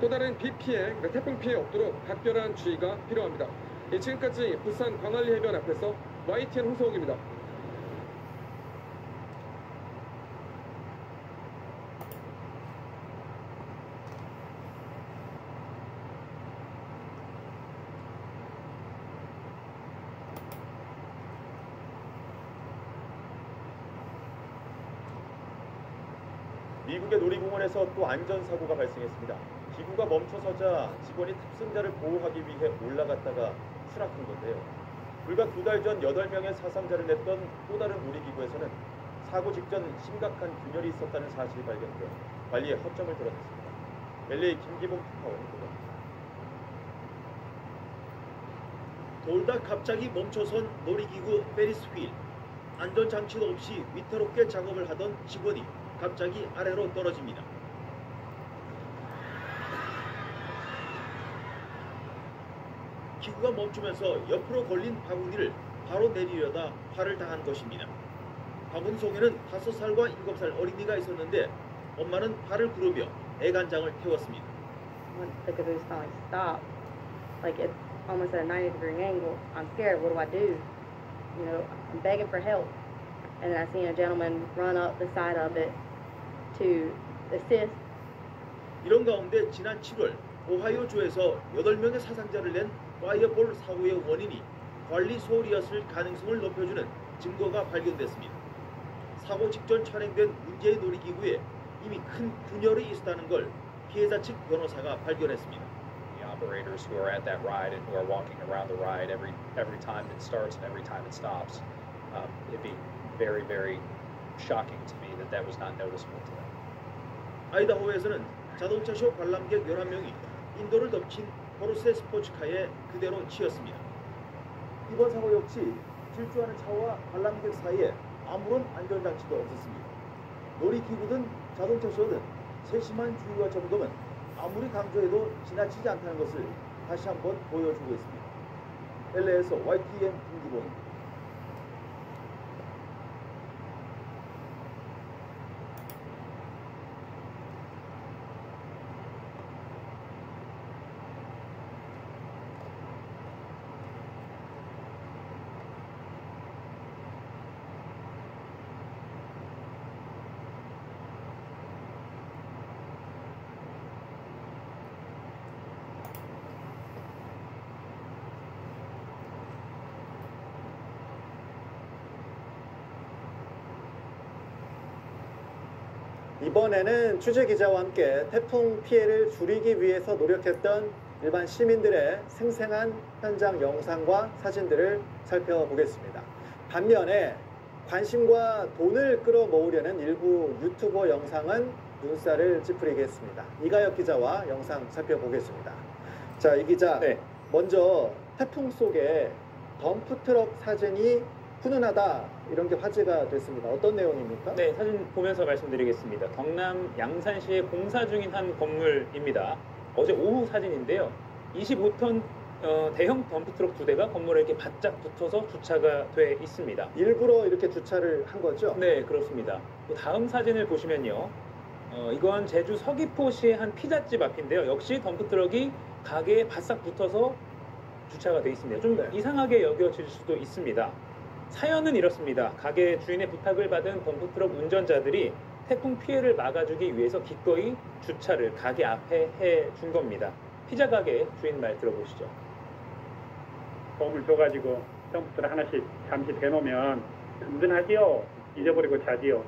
또 다른 비 피해, 태풍 피해 없도록 각별한 주의가 필요합니다. 지금까지 부산 광안리 해변 앞에서 YTN 홍성욱입니다. 미국의 놀이공원에서 또 안전사고가 발생했습니다. 기구가 멈춰서자 직원이 탑승자를 보호하기 위해 올라갔다가 추락한 건데요. 불과 2달 전 8명의 사상자를 냈던 또 다른 놀이기구에서는 사고 직전 심각한 균열이 있었다는 사실이 발견돼 관리에 허점을 드러냈습니다. LA 김기봉 특파원이 보도합니다. 돌다 갑자기 멈춰선 놀이기구 페리스 휠. 안전장치도 없이 위태롭게 작업을 하던 직원이 갑자기 아래로 떨어집니다. 기구가 멈추면서 옆으로 걸린 바구니를 바로 내리려다 화를 당한 것입니다. 바구니 속에는 5살과 7살 어린이가 있었는데 엄마는 발을 구르며 애간장을 태웠습니다. The caboose finally stopped. Like it's almost at a 90-degree angle. I'm scared. What do I do? You know, I'm begging for help. And I seen a gentleman run up the side of it to assist. 이런 가운데 지난 7월 오하이오주에서 8명의 사상자를 낸 파이어볼 사고의 원인이 관리 소홀이었을 가능성을 높여주는 증거가 발견됐습니다. 사고 직전 촬영된 문제의 놀이기구에 이미 큰 균열이 있었다는 걸 피해자 측 변호사가 발견했습니다. The operators who are at that ride and who are walking around the ride every time it starts and every time it stops, it'd be very, very shocking to me that was not noticeable to them. 아이다호에서는 자동차쇼 관람객 11명이 인도를 덮친 포르쉐 스포츠카에 그대로 치였습니다. 이번 사고 역시 질주하는 차와 관람객 사이에 아무런 안전장치도 없었습니다. 놀이기구든 자동차쇼든 세심한 주의와 점검은 아무리 강조해도 지나치지 않다는 것을 다시 한번 보여주고 있습니다. LA에서 YTN 김기봉입니다. 이번에는 취재 기자와 함께 태풍 피해를 줄이기 위해서 노력했던 일반 시민들의 생생한 현장 영상과 사진들을 살펴보겠습니다. 반면에 관심과 돈을 끌어모으려는 일부 유튜버 영상은 눈살을 찌푸리겠습니다. 이가혁 기자와 영상 살펴보겠습니다. 자, 이 기자, 먼저 태풍 속에 덤프트럭 사진이 훈훈하다, 이런 게 화제가 됐습니다. 어떤 내용입니까? 네, 사진 보면서 말씀드리겠습니다. 경남 양산시에 공사 중인 한 건물입니다. 어제 오후 사진인데요. 25톤 대형 덤프트럭 2대가 건물에 이렇게 바짝 붙어서 주차가 돼 있습니다. 일부러 이렇게 주차를 한 거죠? 네, 그렇습니다. 또 다음 사진을 보시면요. 이건 제주 서귀포시의 한 피자집 앞인데요. 역시 덤프트럭이 가게에 바싹 붙어서 주차가 돼 있습니다. 좀 이상하게 여겨질 수도 있습니다. 사연은 이렇습니다. 가게 주인의 부탁을 받은 덤프트럭 운전자들이 태풍 피해를 막아주기 위해서 기꺼이 주차를 가게 앞에 해준 겁니다. 피자 가게 주인 말 들어보시죠. 도움을 줘가지고 덤프트럭 하나씩 잠시 대놓으면 든든하지요. 잊어버리고 자지요.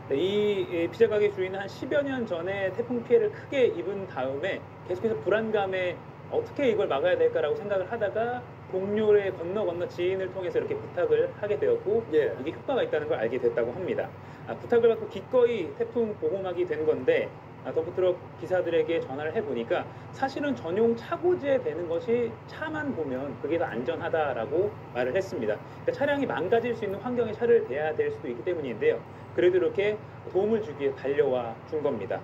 네, 이 피자 가게 주인은 한 10여 년 전에 태풍 피해를 크게 입은 다음에 계속해서 불안감에 어떻게 이걸 막아야 될까라고 생각을 하다가 동료의 건너 지인을 통해서 이렇게 부탁을 하게 되었고 이게 효과가 있다는 걸 알게 됐다고 합니다. 부탁을 받고 기꺼이 태풍 보호막이 된 건데 덤프트럭 기사들에게 전화를 해보니까 사실은 전용 차고지에 대는 것이 차만 보면 그게 더 안전하다라고 말을 했습니다. 그러니까 차량이 망가질 수 있는 환경에 차를 대야 될 수도 있기 때문인데요. 그래도 이렇게 도움을 주기에 달려와 준 겁니다.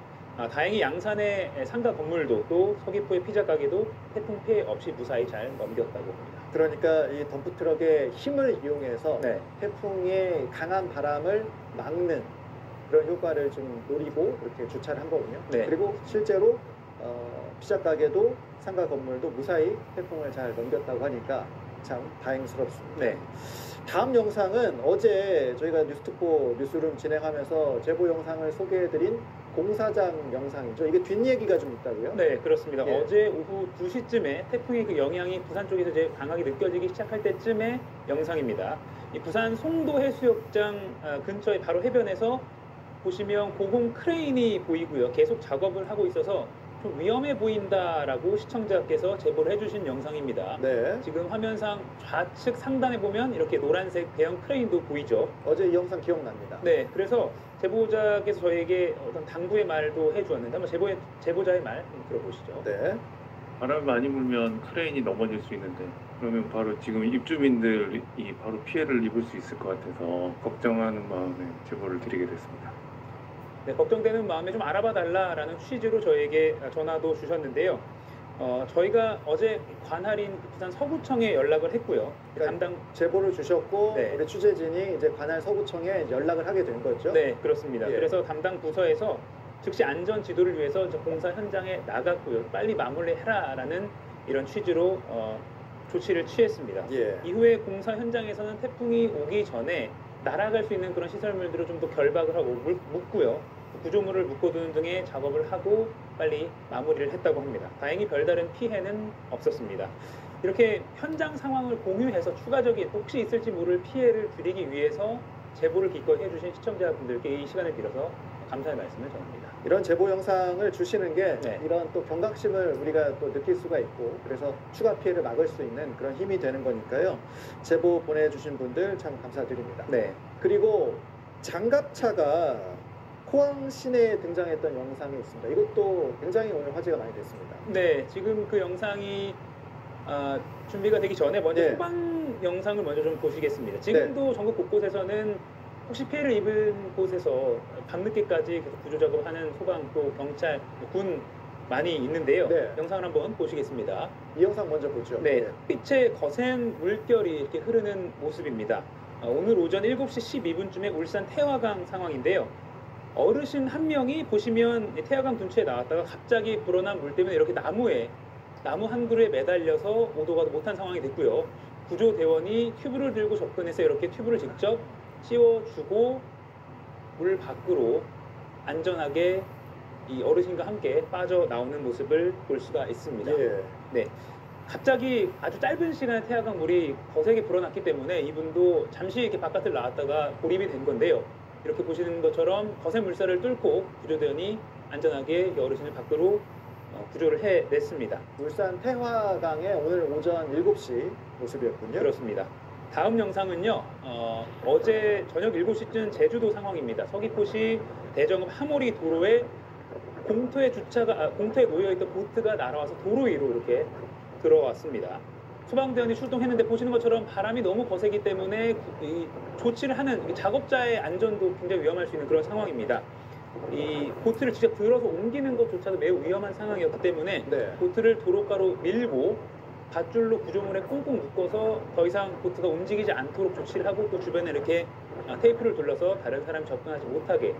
다행히 양산의 상가 건물도 또 서귀포의 피자 가게도 태풍 피해 없이 무사히 잘 넘겼다고 합니다. 그러니까 이 덤프트럭의 힘을 이용해서 태풍의 강한 바람을 막는 그런 효과를 좀 노리고 이렇게 주차를 한 거군요. 그리고 실제로 피자 가게도 상가 건물도 무사히 태풍을 잘 넘겼다고 하니까 참 다행스럽습니다. 다음 영상은 어제 저희가 뉴스특보 뉴스룸 진행하면서 제보 영상을 소개해드린 공사장 영상이죠. 이게 뒷얘기가 좀 있다고요? 네, 그렇습니다. 어제 오후 2시쯤에 태풍의 그 영향이 부산 쪽에서 이제 강하게 느껴지기 시작할 때쯤의 영상입니다. 이 부산 송도 해수욕장 근처에 바로 해변에서 보시면 고공 크레인이 보이고요. 계속 작업을 하고 있어서 좀 위험해 보인다라고 시청자께서 제보를 해주신 영상입니다. 지금 화면상 좌측 상단에 보면 이렇게 노란색 대형 크레인도 보이죠. 어제 이 영상 기억납니다. 네, 그래서 제보자께서 저에게 어떤 당부의 말도 해주었는데 한번 제보자의 말 들어보시죠. 바람이 많이 불면 크레인이 넘어질 수 있는데 그러면 바로 지금 입주민들이 바로 피해를 입을 수 있을 것 같아서 걱정하는 마음에 제보를 드리게 됐습니다. 네, 걱정되는 마음에 좀 알아봐 달라라는 취지로 저에게 전화도 주셨는데요. 저희가 어제 관할인 부산 서구청에 연락을 했고요. 담당 제보를 주셨고 우리 취재진이 이제 관할 서구청에 연락을 하게 된 거죠. 네, 그렇습니다. 그래서 담당 부서에서 즉시 안전 지도를 위해서 공사 현장에 나갔고요. 빨리 마무리해라라는 이런 취지로 조치를 취했습니다. 이후에 공사 현장에서는 태풍이 오기 전에 날아갈 수 있는 그런 시설물들을 좀 더 결박을 하고 묶고요. 구조물을 묶어두는 등의 작업을 하고 빨리 마무리를 했다고 합니다. 다행히 별다른 피해는 없었습니다. 이렇게 현장 상황을 공유해서 추가적인 혹시 있을지 모를 피해를 줄이기 위해서 제보를 기꺼이 해주신 시청자분들께 이 시간을 빌어서 감사의 말씀을 전합니다. 이런 제보 영상을 주시는 게 이런 또 경각심을 우리가 또 느낄 수가 있고 그래서 추가 피해를 막을 수 있는 그런 힘이 되는 거니까요. 제보 보내주신 분들 참 감사드립니다. 그리고 장갑차가 포항 시내에 등장했던 영상이 있습니다. 이것도 굉장히 오늘 화제가 많이 됐습니다. 네, 지금 그 영상이 준비가 되기 전에 먼저 소방 영상을 먼저 좀 보시겠습니다. 지금도 전국 곳곳에서는 혹시 피해를 입은 곳에서 밤늦게까지 계속 구조 작업하는 소방 또 경찰, 군 많이 있는데요. 영상을 한번 보시겠습니다. 이 영상 먼저 보죠. 네, 빛의 거센 물결이 이렇게 흐르는 모습입니다. 오늘 오전 7시 12분쯤에 울산 태화강 상황인데요. 어르신 한 명이 보시면 태화강 둔치에 나왔다가 갑자기 불어난 물 때문에 이렇게 나무 한 그루에 매달려서 오도가 못한 상황이 됐고요. 구조대원이 튜브를 들고 접근해서 이렇게 튜브를 직접 씌워주고 물 밖으로 안전하게 이 어르신과 함께 빠져나오는 모습을 볼 수가 있습니다. 네, 갑자기 아주 짧은 시간에 태화강 물이 거세게 불어났기 때문에 이분도 잠시 이렇게 바깥을 나왔다가 고립이 된 건데요. 이렇게 보시는 것처럼 거센 물살을 뚫고 구조대원이 안전하게 어르신을 밖으로 구조를 해냈습니다. 울산 태화강의 오늘 오전 7시 모습이었군요. 그렇습니다. 다음 영상은요, 어제 저녁 7시쯤 제주도 상황입니다. 서귀포시 대정읍 하모리 도로에 공터에 놓여있던 보트가 날아와서 도로 위로 이렇게 들어왔습니다. 소방대원이 출동했는데 보시는 것처럼 바람이 너무 거세기 때문에 이 조치를 하는 작업자의 안전도 굉장히 위험할 수 있는 그런 상황입니다. 이 보트를 직접 들어서 옮기는 것조차도 매우 위험한 상황이었기 때문에 보트를 도로가로 밀고 밧줄로 구조물에 꽁꽁 묶어서 더 이상 보트가 움직이지 않도록 조치를 하고 또 주변에 이렇게 테이프를 둘러서 다른 사람이 접근하지 못하게,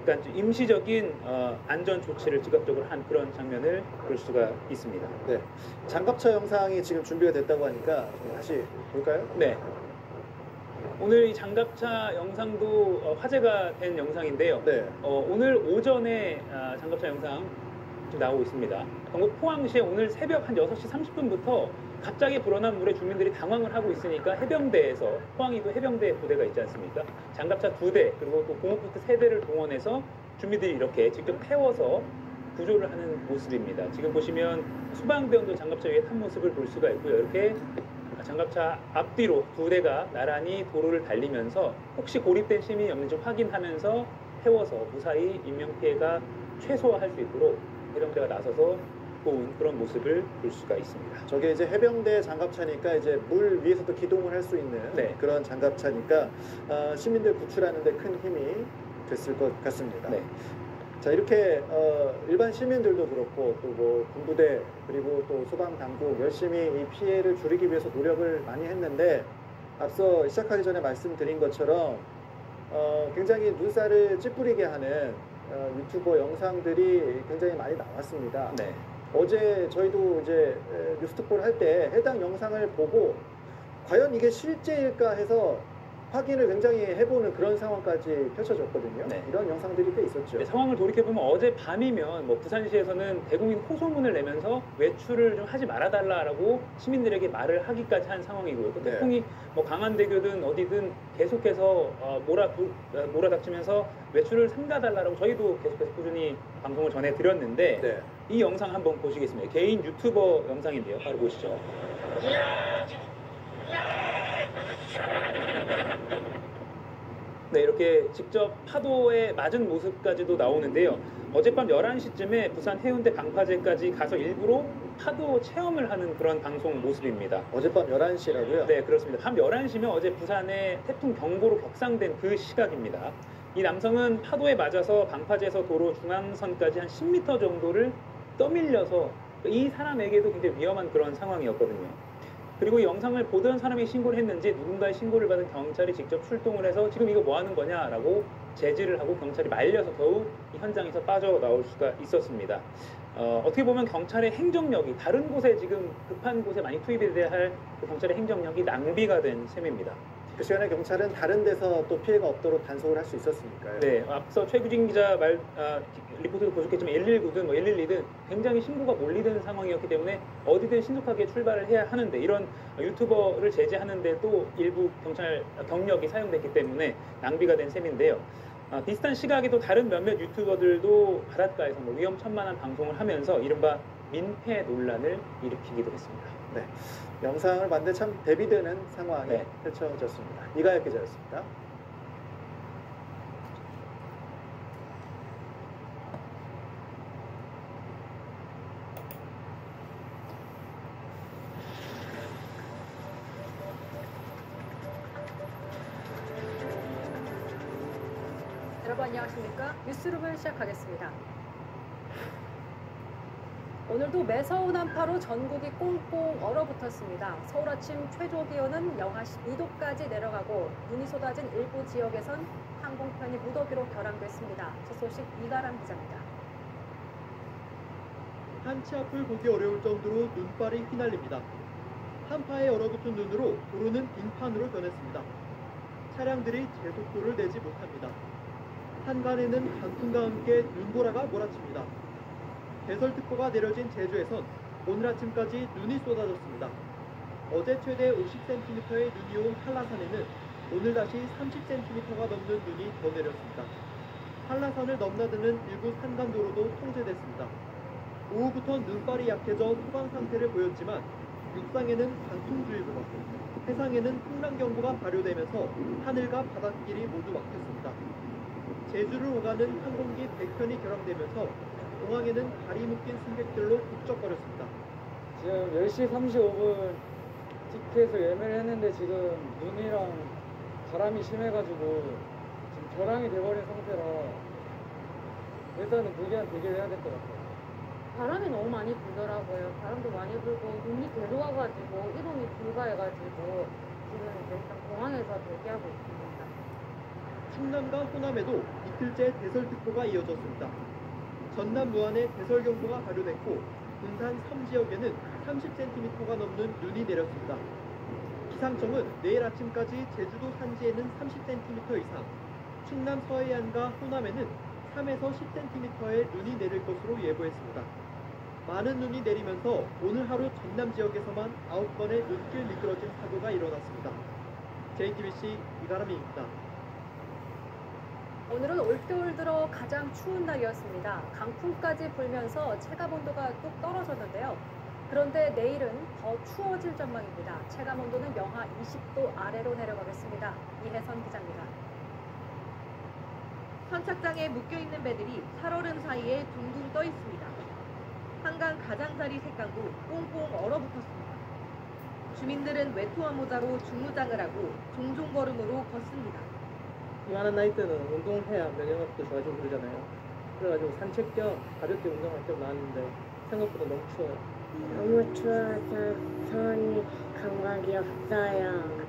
그러니까 임시적인 안전 조치를 즉각적으로 한 그런 장면을 볼 수가 있습니다. 네, 장갑차 영상이 지금 준비가 됐다고 하니까 다시 볼까요? 네. 오늘 이 장갑차 영상도 화제가 된 영상인데요. 오늘 오전에 장갑차 영상 지금 나오고 있습니다. 경북 포항시에 오늘 새벽 한 6시 30분부터 갑자기 불어난 물에 주민들이 당황을 하고 있으니까 해병대에서, 포항이도 해병대 부대가 있지 않습니까? 장갑차 2대 그리고 또 공업보트 3대를 동원해서 주민들이 이렇게 직접 태워서 구조를 하는 모습입니다. 지금 보시면 소방대원도 장갑차 위에 탄 모습을 볼 수가 있고요. 이렇게 장갑차 앞뒤로 2대가 나란히 도로를 달리면서 혹시 고립된 시민이 없는지 확인하면서 태워서 무사히 인명피해가 최소화할 수 있도록 해병대가 나서서 도운 그런 모습을 볼 수가 있습니다. 저게 이제 해병대 장갑차니까 이제 물 위에서도 기동을 할 수 있는 그런 장갑차니까 시민들 구출하는 데 큰 힘이 됐을 것 같습니다. 자, 이렇게 일반 시민들도 그렇고 또 뭐 군부대 그리고 또 소방 당국 열심히 이 피해를 줄이기 위해서 노력을 많이 했는데 앞서 시작하기 전에 말씀드린 것처럼 굉장히 눈살을 찌푸리게 하는 유튜버 영상들이 굉장히 많이 나왔습니다. 어제 저희도 이제 뉴스특보를 할 때 해당 영상을 보고 과연 이게 실제일까 해서 확인을 굉장히 해보는 그런 상황까지 펼쳐졌거든요. 이런 영상들이 꽤 있었죠. 상황을 돌이켜보면 어제 밤이면 뭐 부산시에서는 대국민 호소문을 내면서 외출을 좀 하지 말아달라라고 시민들에게 말을 하기까지 한 상황이고요. 또 태풍이 뭐 강한대교든 어디든 계속해서 몰아닥치면서 외출을 삼가달라고 저희도 계속해서 꾸준히 방송을 전해드렸는데 이 영상 한번 보시겠습니다. 개인 유튜버 영상인데요. 바로 보시죠. 네, 이렇게 직접 파도에 맞은 모습까지도 나오는데요. 어젯밤 11시쯤에 부산 해운대 방파제까지 가서 일부러 파도 체험을 하는 그런 방송 모습입니다. 어젯밤 11시라고요? 네, 그렇습니다. 밤 11시면 어제 부산에 태풍 경보로 격상된 그 시각입니다. 이 남성은 파도에 맞아서 방파제에서 도로 중앙선까지 한 10m 정도를 떠밀려서 이 사람에게도 굉장히 위험한 그런 상황이었거든요. 그리고 이 영상을 보던 사람이 신고를 했는지 누군가의 신고를 받은 경찰이 직접 출동을 해서 지금 이거 뭐 하는 거냐라고 제지를 하고 경찰이 말려서 겨우 이 현장에서 빠져나올 수가 있었습니다. 어떻게 보면 경찰의 행정력이 다른 곳에 지금 급한 곳에 많이 투입이 돼야 할 그 경찰의 행정력이 낭비가 된 셈입니다. 그 시간에 경찰은 다른 데서 또 피해가 없도록 단속을 할 수 있었으니까요. 네, 앞서 최규진 기자 리포트도 보셨겠지만 119든 뭐 112든 굉장히 신고가 몰리는 상황이었기 때문에 어디든 신속하게 출발을 해야 하는데 이런 유튜버를 제재하는데 또 일부 경찰 경력이 사용됐기 때문에 낭비가 된 셈인데요. 비슷한 시각에도 다른 몇몇 유튜버들도 바닷가에서 뭐 위험천만한 방송을 하면서 이른바 민폐 논란을 일으키기도 했습니다. 네, 영상을 봤는데 참 대비되는 상황이 펼쳐졌습니다. 이가혁 기자였습니다. 여러분 안녕하십니까? 뉴스룸을 시작하겠습니다. 오늘도 매서운 한파로 전국이 꽁꽁 얼어붙었습니다. 서울 아침 최저 기온은 영하 12도까지 내려가고 눈이 쏟아진 일부 지역에선 항공편이 무더기로 결항됐습니다. 첫 소식 이가람 기자입니다. 한치 앞을 보기 어려울 정도로 눈발이 휘날립니다. 한파에 얼어붙은 눈으로 도로는 빙판으로 변했습니다. 차량들이 제속도를 내지 못합니다. 한간에는 강풍과 함께 눈보라가 몰아칩니다. 대설특보가 내려진 제주에선 오늘 아침까지 눈이 쏟아졌습니다. 어제 최대 50cm의 눈이 온 한라산에는 오늘 다시 30cm가 넘는 눈이 더 내렸습니다. 한라산을 넘나드는 일부 산간도로도 통제됐습니다. 오후부터 눈발이 약해져 소강 상태를 보였지만 육상에는 강풍주의보가, 해상에는 풍랑경보가 발효되면서 하늘과 바닷길이 모두 막혔습니다. 제주를 오가는 항공기 100편이 결항되면서 공항에는 다리 묶인 승객들로 북적거렸습니다. 지금 10시 35분 티켓을 예매를 했는데 지금 눈이랑 바람이 심해가지고 지금 결항이 돼버린 상태라 일단은 무기한 대기를 해야 될 것 같아요. 바람이 너무 많이 불더라고요. 바람도 많이 불고 눈이 계속 와가지고 이동이 불가해가지고 지금 일단 공항에서 대기하고 있습니다. 충남과 호남에도 이틀째 대설특보가 이어졌습니다. 전남 무안에 대설경보가 발효됐고 군산 섬 지역에는 30cm가 넘는 눈이 내렸습니다. 기상청은 내일 아침까지 제주도 산지에는 30cm 이상, 충남 서해안과 호남에는 3에서 10cm의 눈이 내릴 것으로 예보했습니다. 많은 눈이 내리면서 오늘 하루 전남 지역에서만 9건의 눈길 미끄러진 사고가 일어났습니다. JTBC 이가람입니다. 오늘은 올겨울 들어 가장 추운 날이었습니다. 강풍까지 불면서 체감온도가 뚝 떨어졌는데요. 그런데 내일은 더 추워질 전망입니다. 체감온도는 영하 20도 아래로 내려가겠습니다. 이혜선 기자입니다. 선착장에 묶여있는 배들이 살얼음 사이에 둥둥 떠 있습니다. 한강 가장자리 색강도 꽁꽁 얼어붙었습니다. 주민들은 외투와 모자로 중무장을 하고 종종 걸음으로 걷습니다. 이만한 나이 때는 운동해야 면역력도 좋아지고 그러잖아요. 그래가지고 산책 겸 가볍게 운동할 겸 나왔는데 생각보다 너무 추워요. 너무 추워서 손이 감각이 없어요.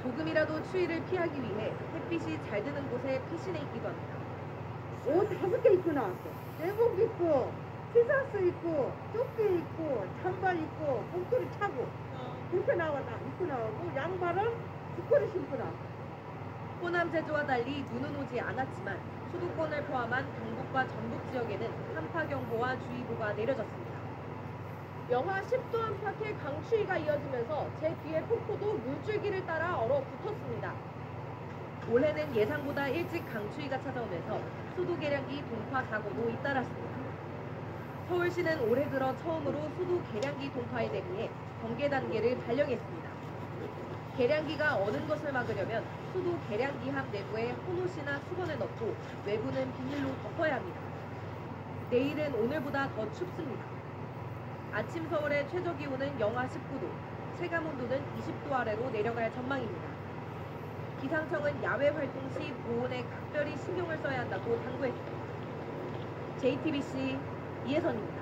조금이라도 추위를 피하기 위해 햇빛이 잘 드는 곳에 피신해 있기도 합니다. 옷 5개 입고 나왔어. 내복 입고, 티셔츠 입고, 조끼 입고, 잠바 입고, 목도리 차고 그렇게 입고 나오고 양말은 스커트 신고 나왔어. 호남 제주와 달리 눈은 오지 않았지만 수도권을 포함한 경북과 전북 지역에는 한파경보와 주의보가 내려졌습니다. 영하 10도 안팎의 강추위가 이어지면서 제 뒤에 폭포도 물줄기를 따라 얼어붙었습니다. 올해는 예상보다 일찍 강추위가 찾아오면서 수도 계량기 동파 사고도 잇따랐습니다. 서울시는 올해 들어 처음으로 수도 계량기 동파에 대비해 경계 단계를 발령했습니다. 계량기가 어는 것을 막으려면 수도 계량기함 내부에 혼옷이나 수건을 넣고 외부는 비닐로 덮어야 합니다. 내일은 오늘보다 더 춥습니다. 아침 서울의 최저기온은 영하 19도, 체감온도는 20도 아래로 내려갈 전망입니다. 기상청은 야외 활동 시 보온에 각별히 신경을 써야 한다고 당부했습니다. JTBC 이혜선입니다.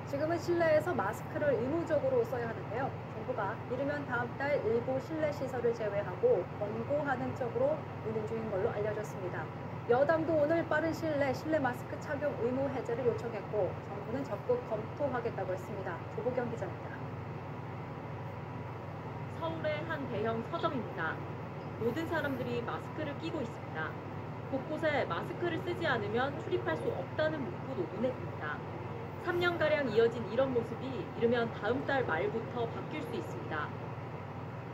지금은 실내에서 마스크를 의무적으로 써야 하는데요. 정부가 이르면 다음 달 일부 실내 시설을 제외하고 권고하는 쪽으로 운행 중인 걸로 알려졌습니다. 여당도 오늘 빠른 시일 내 실내 마스크 착용 의무 해제를 요청했고 정부는 적극 검토하겠다고 했습니다. 조보경 기자입니다. 서울의 한 대형 서점입니다. 모든 사람들이 마스크를 끼고 있습니다. 곳곳에 마스크를 쓰지 않으면 출입할 수 없다는 문구도 눈에 띕니다. 3년가량 이어진 이런 모습이 이르면 다음 달 말부터 바뀔 수 있습니다.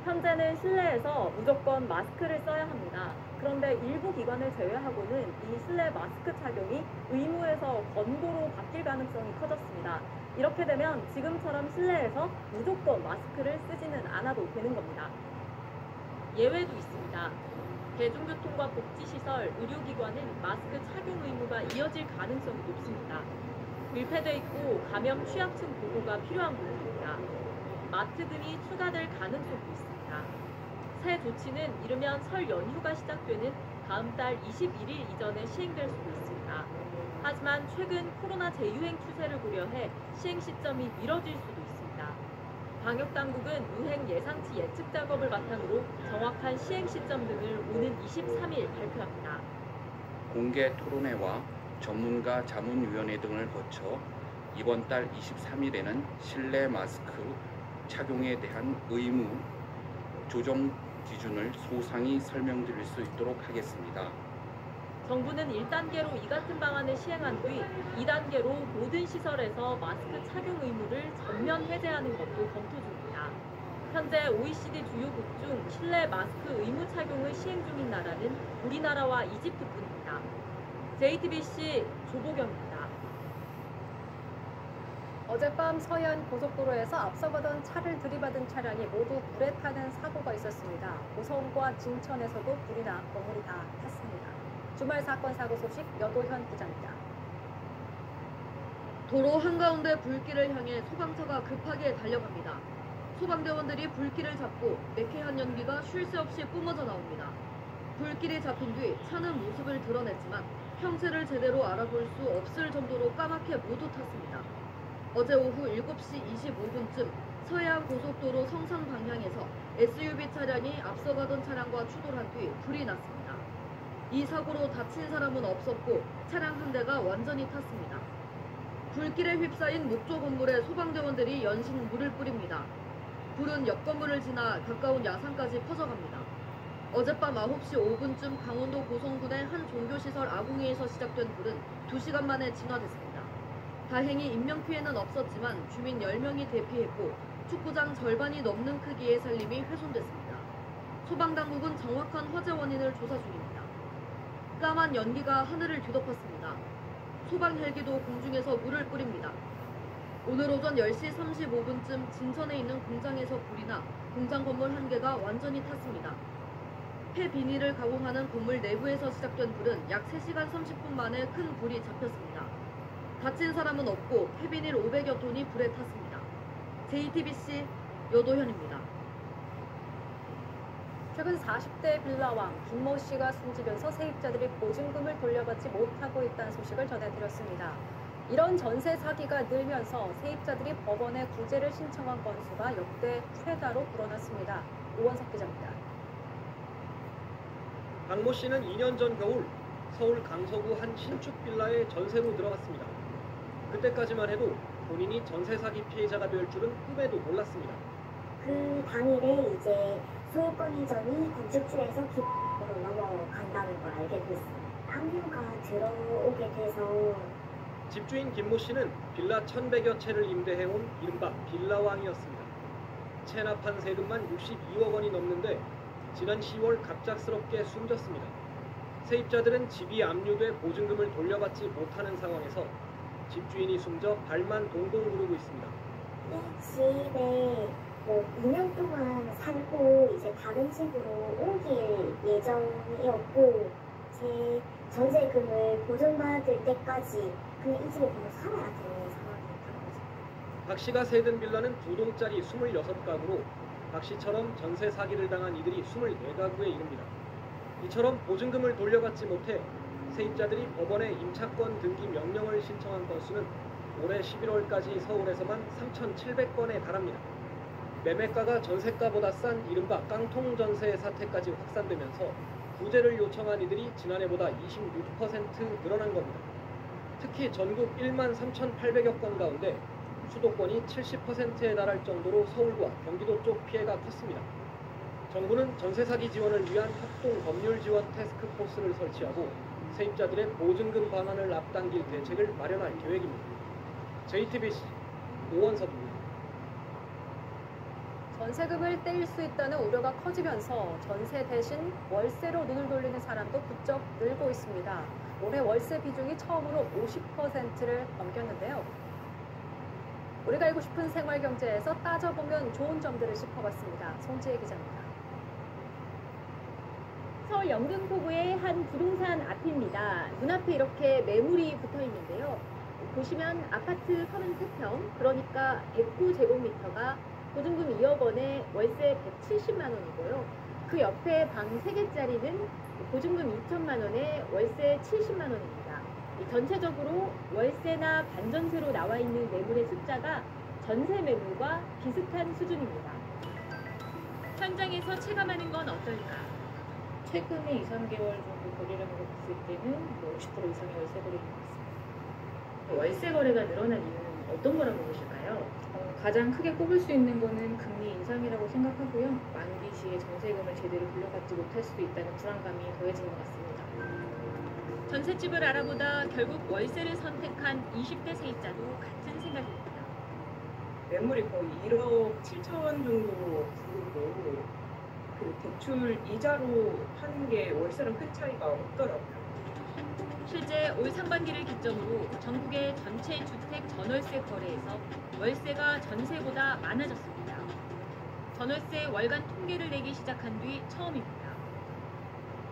현재는 실내에서 무조건 마스크를 써야 합니다. 그런데 일부 기관을 제외하고는 이 실내 마스크 착용이 의무에서 권고로 바뀔 가능성이 커졌습니다. 이렇게 되면 지금처럼 실내에서 무조건 마스크를 쓰지는 않아도 되는 겁니다. 예외도 있습니다. 대중교통과 복지시설, 의료기관은 마스크 착용 의무가 이어질 가능성이 높습니다. 밀폐돼 있고 감염 취약층 보호가 필요한 부분입니다. 마트 등이 추가될 가능성도 있습니다. 새 조치는 이르면 설 연휴가 시작되는 다음 달 21일 이전에 시행될 수도 있습니다. 하지만 최근 코로나 재유행 추세를 고려해 시행 시점이 미뤄질 수도 있습니다. 방역당국은 유행 예상치 예측 작업을 바탕으로 정확한 시행 시점 등을 오는 23일 발표합니다. 공개 토론회와 전문가 자문위원회 등을 거쳐 이번 달 23일에는 실내 마스크 착용에 대한 의무 조정 기준을 소상히 설명드릴 수 있도록 하겠습니다. 정부는 1단계로 이 같은 방안을 시행한 뒤 2단계로 모든 시설에서 마스크 착용 의무를 전면 해제하는 것도 검토 중입니다. 현재 현재 OECD 주요국 중 실내 마스크 의무 착용을 시행 중인 나라는 우리나라와 이집트뿐입니다. JTBC 조보경입니다. 어젯밤 서해안 고속도로에서 앞서가던 차를 들이받은 차량이 모두 불에 타는 사고가 있었습니다. 고성과 진천에서도 불이 나 건물이 다 탔습니다. 주말 사건 사고 소식 여도현 기자입니다. 도로 한가운데 불길을 향해 소방차가 급하게 달려갑니다. 소방대원들이 불길을 잡고 매캐한 연기가 쉴 새 없이 뿜어져 나옵니다. 불길이 잡힌 뒤 차는 모습을 드러냈지만 형체를 제대로 알아볼 수 없을 정도로 까맣게 모두 탔습니다. 어제 오후 7시 25분쯤 서해안 고속도로 성산 방향에서 SUV 차량이 앞서가던 차량과 추돌한 뒤 불이 났습니다. 이 사고로 다친 사람은 없었고 차량 한 대가 완전히 탔습니다. 불길에 휩싸인 목조 건물에 소방대원들이 연신 물을 뿌립니다. 불은 옆 건물을 지나 가까운 야산까지 퍼져갑니다. 어젯밤 9시 5분쯤 강원도 고성군의 한 종교시설 아궁이에서 시작된 불은 2시간 만에 진화됐습니다. 다행히 인명피해는 없었지만 주민 10명이 대피했고 축구장 절반이 넘는 크기의 산림이 훼손됐습니다. 소방당국은 정확한 화재 원인을 조사 중입니다. 까만 연기가 하늘을 뒤덮었습니다. 소방 헬기도 공중에서 물을 뿌립니다. 오늘 오전 10시 35분쯤 진천에 있는 공장에서 불이 나 공장 건물 한 개가 완전히 탔습니다. 폐 비닐을 가공하는 건물 내부에서 시작된 불은 약 3시간 30분 만에 큰 불이 잡혔습니다. 다친 사람은 없고 폐비닐 500여 톤이 불에 탔습니다. JTBC 여도현입니다. 최근 40대 빌라왕 김모 씨가 숨지면서 세입자들이 보증금을 돌려받지 못하고 있다는 소식을 전해드렸습니다. 이런 전세 사기가 늘면서 세입자들이 법원에 구제를 신청한 건수가 역대 최다로 불어났습니다. 오원석 기자입니다. 박모 씨는 2년 전 겨울 서울 강서구 한 신축 빌라에 전세로 들어갔습니다. 그때까지만 해도 본인이 전세 사기 피해자가 될 줄은 꿈에도 몰랐습니다. 그 당일에 이제 소유권 이전이 건축주에서 기업으로 넘어간다는 걸 알게 됐어요. 압류가 들어오게 돼서 집주인 김모 씨는 빌라 1,100여 채를 임대해온 이른바 빌라왕이었습니다. 체납한 세금만 62억 원이 넘는데 지난 10월 갑작스럽게 숨졌습니다. 세입자들은 집이 압류돼 보증금을 돌려받지 못하는 상황에서 집주인이 숨져 발만 동동 구르고 있습니다. 이 집에 2년 동안 살고 이제 다른 집으로 옮길 예정이었고 제 전세금을 보증받을 때까지 그냥 이 집에 그냥 살아야 되는 상황이 된 거죠. 박 씨가 세든 빌라는 2동짜리 26가구로 박 씨처럼 전세 사기를 당한 이들이 24가구에 이릅니다. 이처럼 보증금을 돌려받지 못해 세입자들이 법원에 임차권 등기 명령을 신청한 건수는 올해 11월까지 서울에서만 3,700건에 달합니다. 매매가가 전세가보다 싼 이른바 깡통 전세 사태까지 확산되면서 구제를 요청한 이들이 지난해보다 26% 늘어난 겁니다. 특히 전국 1만 3,800여 건 가운데 수도권이 70%에 달할 정도로 서울과 경기도 쪽 피해가 컸습니다. 정부는 전세 사기 지원을 위한 합동 법률 지원 태스크포스를 설치하고 세입자들의 보증금 반환을 앞당길 대책을 마련할 계획입니다. JTBC 오원석입니다. 전세금을 떼일 수 있다는 우려가 커지면서 전세 대신 월세로 눈을 돌리는 사람도 부쩍 늘고 있습니다. 올해 월세 비중이 처음으로 50%를 넘겼는데요. 우리가 알고 싶은 생활 경제에서 따져보면 좋은 점들을 짚어봤습니다. 송지혜 기자입니다. 서울 영등포구의 한 부동산 앞입니다. 눈앞에 이렇게 매물이 붙어 있는데요. 보시면 아파트 33평, 그러니까 109제곱미터가 보증금 2억 원에 월세 170만 원이고요. 그 옆에 방 3개짜리는 보증금 2천만 원에 월세 70만 원입니다. 전체적으로 월세나 반전세로 나와 있는 매물의 숫자가 전세 매물과 비슷한 수준입니다. 현장에서 체감하는 건 어떨까? 최근에 2, 3개월 정도 거래량으로 봤을 때는 50% 이상의 월세 거래인 것 같습니다. 월세 거래가 늘어난 이유는 어떤 거라고 보실까요? 가장 크게 꼽을 수 있는 거는 금리 인상이라고 생각하고요. 만기 시에 전세금을 제대로 돌려받지 못할 수도 있다는 불안감이 더해진 것 같습니다. 전셋집을 알아보다 결국 월세를 선택한 20대 세입자도 같은 생각입니다. 매물이 거의 1억 7천 정도 부르고 그 대출 이자로 하는 게 월세랑 큰 차이가 없더라고요. 실제 올 상반기를 기점으로 전국의 전체 주택 전월세 거래에서 월세가 전세보다 많아졌습니다. 전월세 월간 통계를 내기 시작한 뒤 처음입니다.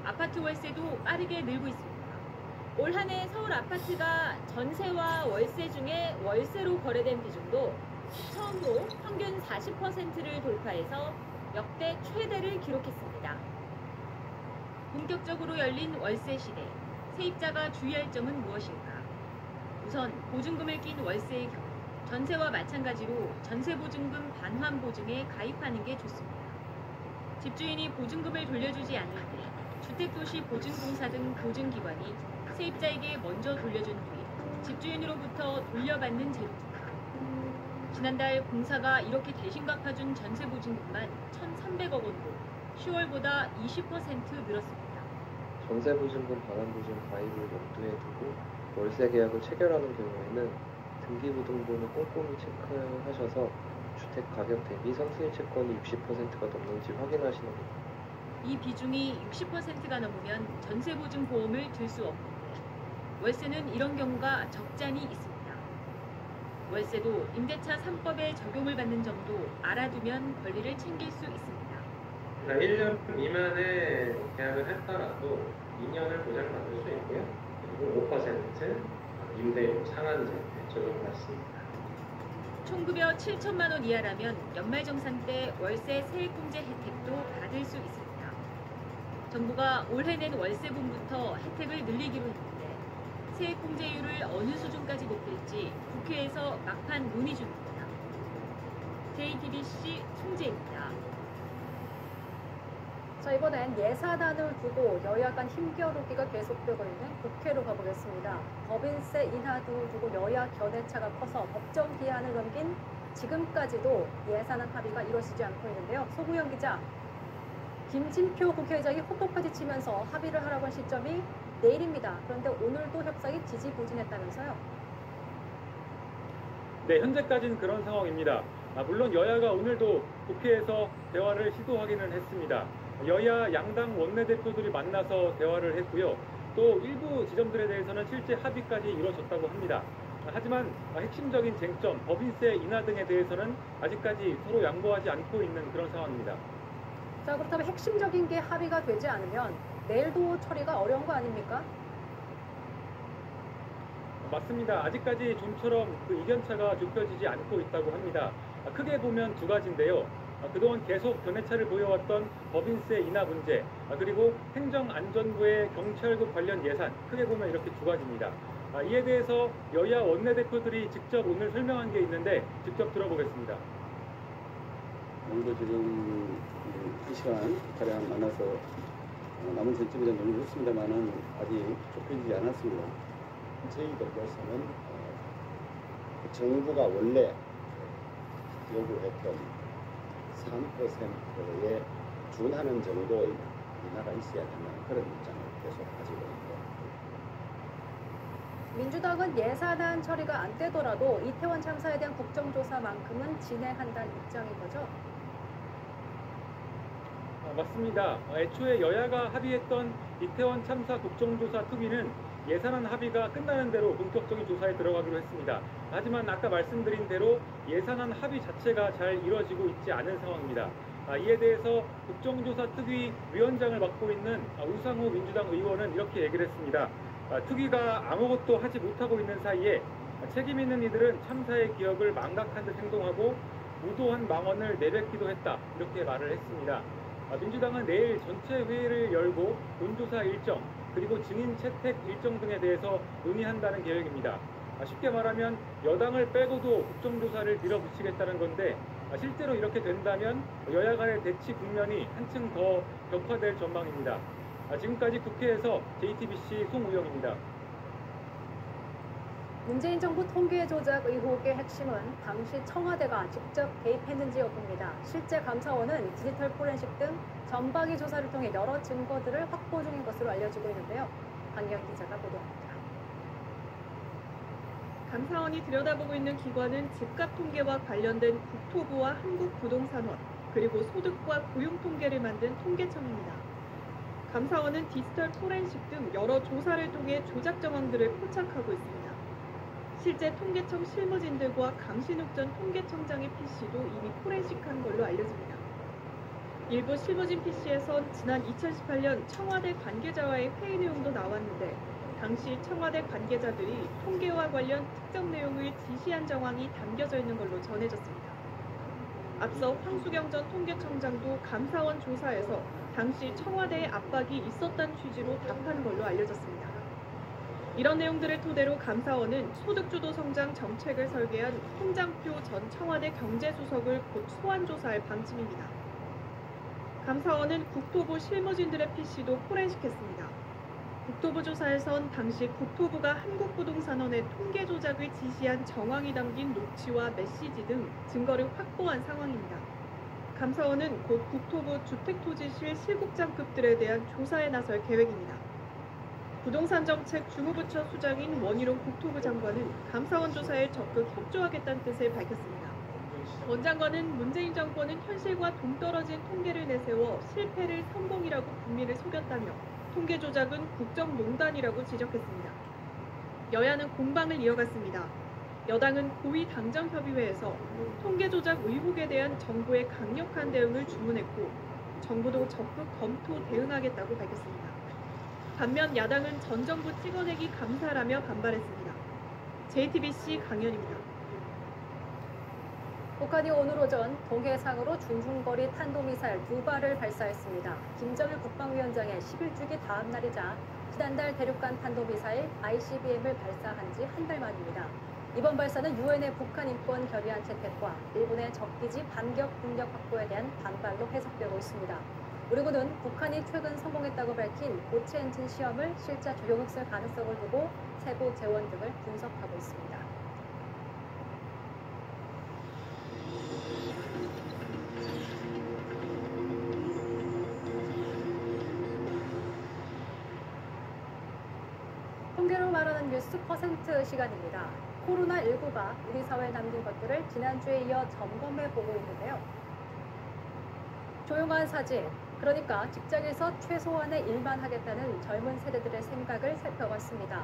아파트 월세도 빠르게 늘고 있습니다. 올 한 해 서울 아파트가 전세와 월세 중에 월세로 거래된 비중도 처음으로 평균 40%를 돌파해서 역대 최대를 기록했습니다. 본격적으로 열린 월세 시대, 세입자가 주의할 점은 무엇일까? 우선 보증금을 낀 월세의 경우 전세와 마찬가지로 전세보증금 반환보증에 가입하는 게 좋습니다. 집주인이 보증금을 돌려주지 않을 때 주택도시보증공사 등 보증기관이 세입자에게 먼저 돌려준 뒤 집주인으로부터 돌려받는 제도입니다. 지난달 공사가 이렇게 대신 갚아준 전세보증금만 1,300억 원으로 10월보다 20% 늘었습니다. 전세보증금 반환보증 가입을 염두에 두고 월세 계약을 체결하는 경우에는 등기부등본을 꼼꼼히 체크하셔서 주택 가격 대비 선수의 채권이 60%가 넘는지 확인하시는 겁니다. 이 비중이 60%가 넘으면 전세보증보험을 들 수 없는데 월세는 이런 경우가 적잖이 있습니다. 월세도 임대차 3법에 적용을 받는 점도 알아두면 권리를 챙길 수 있습니다. 1년 미만의 계약을 했더라도 2년을 보장받을 수 있고요. 그리고 5% 임대료 상한제 적용받습니다. 총급여 7천만 원 이하라면 연말정산 때 월세 세액공제 혜택도 받을 수 있습니다. 정부가 올해 낸 월세분부터 혜택을 늘리기로 했는데 세액공제율을 어느 수준까지 높일지 국회에서 막판 논의 중입니다. JTBC 송재입니다. 자, 이번엔 예산안을 두고 여야 간 힘겨루기가 계속되고 있는 국회로 가보겠습니다. 법인세 인하도 두고 여야 견해차가 커서 법정 기한을 넘긴 지금까지도 예산안 합의가 이루어지지 않고 있는데요. 소구영 기자, 김진표 국회의장이 호통까지 치면서 합의를 하라고 한 시점이 내일입니다. 그런데 오늘도 협상이 지지부진했다면서요? 네, 현재까지는 그런 상황입니다. 물론 여야가 오늘도 국회에서 대화를 시도하기는 했습니다. 여야 양당 원내대표들이 만나서 대화를 했고요. 또 일부 지점들에 대해서는 실제 합의까지 이루어졌다고 합니다. 하지만 핵심적인 쟁점, 법인세 인하 등에 대해서는 아직까지 서로 양보하지 않고 있는 그런 상황입니다. 자, 그렇다면 핵심적인 게 합의가 되지 않으면 내일도 처리가 어려운 거 아닙니까? 맞습니다. 아직까지 좀처럼 그 이견차가 좁혀지지 않고 있다고 합니다. 크게 보면 두 가지인데요. 그동안 계속 견해차를 보여왔던 법인세 인하 문제, 그리고 행정안전부의 경찰국 관련 예산, 크게 보면 이렇게 두 가지입니다. 이에 대해서 여야 원내대표들이 직접 오늘 설명한 게 있는데 직접 들어보겠습니다. 오늘도 지금 2시간 가량 만나서 남은 쟁점에 대한 논의를 했습니다만은 아직 좁혀지지 않았습니다. 저희들께서는 정부가 원래 요구했던 3%에 준하는 정도의 인하가 있어야 된다는 그런 입장을 계속 가지고 있고, 민주당은 예산안 처리가 안 되더라도 이태원 참사에 대한 국정조사만큼은 진행한다는 입장인 거죠? 맞습니다. 애초에 여야가 합의했던 이태원 참사 국정조사 특위는 예산안 합의가 끝나는 대로 본격적인 조사에 들어가기로 했습니다. 하지만 아까 말씀드린 대로 예산안 합의 자체가 잘 이루어지고 있지 않은 상황입니다. 이에 대해서 국정조사 특위 위원장을 맡고 있는 우상호 민주당 의원은 이렇게 얘기를 했습니다. 특위가 아무것도 하지 못하고 있는 사이에 책임 있는 이들은 참사의 기억을 망각한 듯 행동하고 무도한 망언을 내뱉기도 했다, 이렇게 말을 했습니다. 민주당은 내일 전체 회의를 열고 본조사 일정, 그리고 증인 채택 일정 등에 대해서 논의한다는 계획입니다. 쉽게 말하면 여당을 빼고도 국정조사를 밀어붙이겠다는 건데, 실제로 이렇게 된다면 여야 간의 대치 국면이 한층 더 격화될 전망입니다. 지금까지 국회에서 JTBC 송우영입니다. 문재인 정부 통계 조작 의혹의 핵심은 당시 청와대가 직접 개입했는지 여부입니다. 실제 감사원은 디지털 포렌식 등 전방위 조사를 통해 여러 증거들을 확보 중인 것으로 알려지고 있는데요. 강경 기자가 보도합니다. 감사원이 들여다보고 있는 기관은 집값 통계와 관련된 국토부와 한국부동산원, 그리고 소득과 고용 통계를 만든 통계청입니다. 감사원은 디지털 포렌식 등 여러 조사를 통해 조작 정황들을 포착하고 있습니다. 실제 통계청 실무진들과 강신욱 전 통계청장의 PC도 이미 포렌식한 걸로 알려집니다. 일부 실무진 PC에선 지난 2018년 청와대 관계자와의 회의 내용도 나왔는데 당시 청와대 관계자들이 통계와 관련 특정 내용을 지시한 정황이 담겨져 있는 걸로 전해졌습니다. 앞서 황수경 전 통계청장도 감사원 조사에서 당시 청와대에 압박이 있었다는 취지로 답한 걸로 알려졌습니다. 이런 내용들을 토대로 감사원은 소득주도 성장 정책을 설계한 홍장표 전 청와대 경제수석을 곧 소환 조사할 방침입니다. 감사원은 국토부 실무진들의 PC도 포렌식했습니다. 국토부 조사에선 당시 국토부가 한국부동산원에 통계 조작을 지시한 정황이 담긴 녹취와 메시지 등 증거를 확보한 상황입니다. 감사원은 곧 국토부 주택토지실 실국장급들에 대한 조사에 나설 계획입니다. 부동산정책 주무부처 수장인 원희룡 국토부 장관은 감사원 조사에 적극 협조하겠다는 뜻을 밝혔습니다. 원 장관은 문재인 정권은 현실과 동떨어진 통계를 내세워 실패를 성공이라고 국민을 속였다며 통계 조작은 국정농단이라고 지적했습니다. 여야는 공방을 이어갔습니다. 여당은 고위 당정협의회에서 통계 조작 의혹에 대한 정부의 강력한 대응을 주문했고 정부도 적극 검토 대응하겠다고 밝혔습니다. 반면 야당은 전 정부 찍어내기 감사라며 반발했습니다. JTBC 강연입니다. 북한이 오늘 오전 동해상으로 중중거리 탄도미사일 2발을 발사했습니다. 김정일 국방위원장의 11주기 다음 날이자 지난달 대륙간 탄도미사일 ICBM을 발사한 지 한 달 만입니다. 이번 발사는 유엔의 북한 인권 결의안 채택과 일본의 적기지 반격 능력 확보에 대한 반발로 해석되고 있습니다. 우리 군은 북한이 최근 성공했다고 밝힌 고체 엔진 시험을 실제 적용했을 가능성을 두고 세부 재원 등을 분석하고 있습니다. 통계로 말하는 뉴스 퍼센트 시간입니다. 코로나19가 우리 사회에 남긴 것들을 지난주에 이어 점검해보고 있는데요. 조용한 사직, 그러니까 직장에서 최소한의 일만 하겠다는 젊은 세대들의 생각을 살펴봤습니다.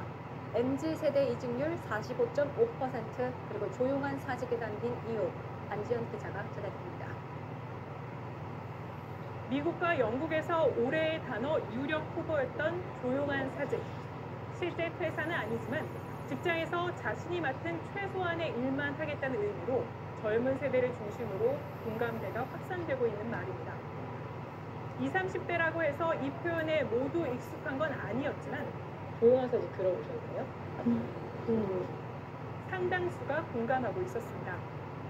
MZ세대 이직률 45.5%, 그리고 조용한 사직이 담긴 이유, 안지연 기자가 전해드립니다. 미국과 영국에서 올해의 단어 유력 후보였던 조용한 사직. 실제 퇴사는 아니지만 직장에서 자신이 맡은 최소한의 일만 하겠다는 의미로 젊은 세대를 중심으로 공감대가 확산되고 있는 말입니다. 20, 30대라고 해서 이 표현에 모두 익숙한 건 아니었지만 조용한 사직 들어보셨나요? 상당수가 공감하고 있었습니다.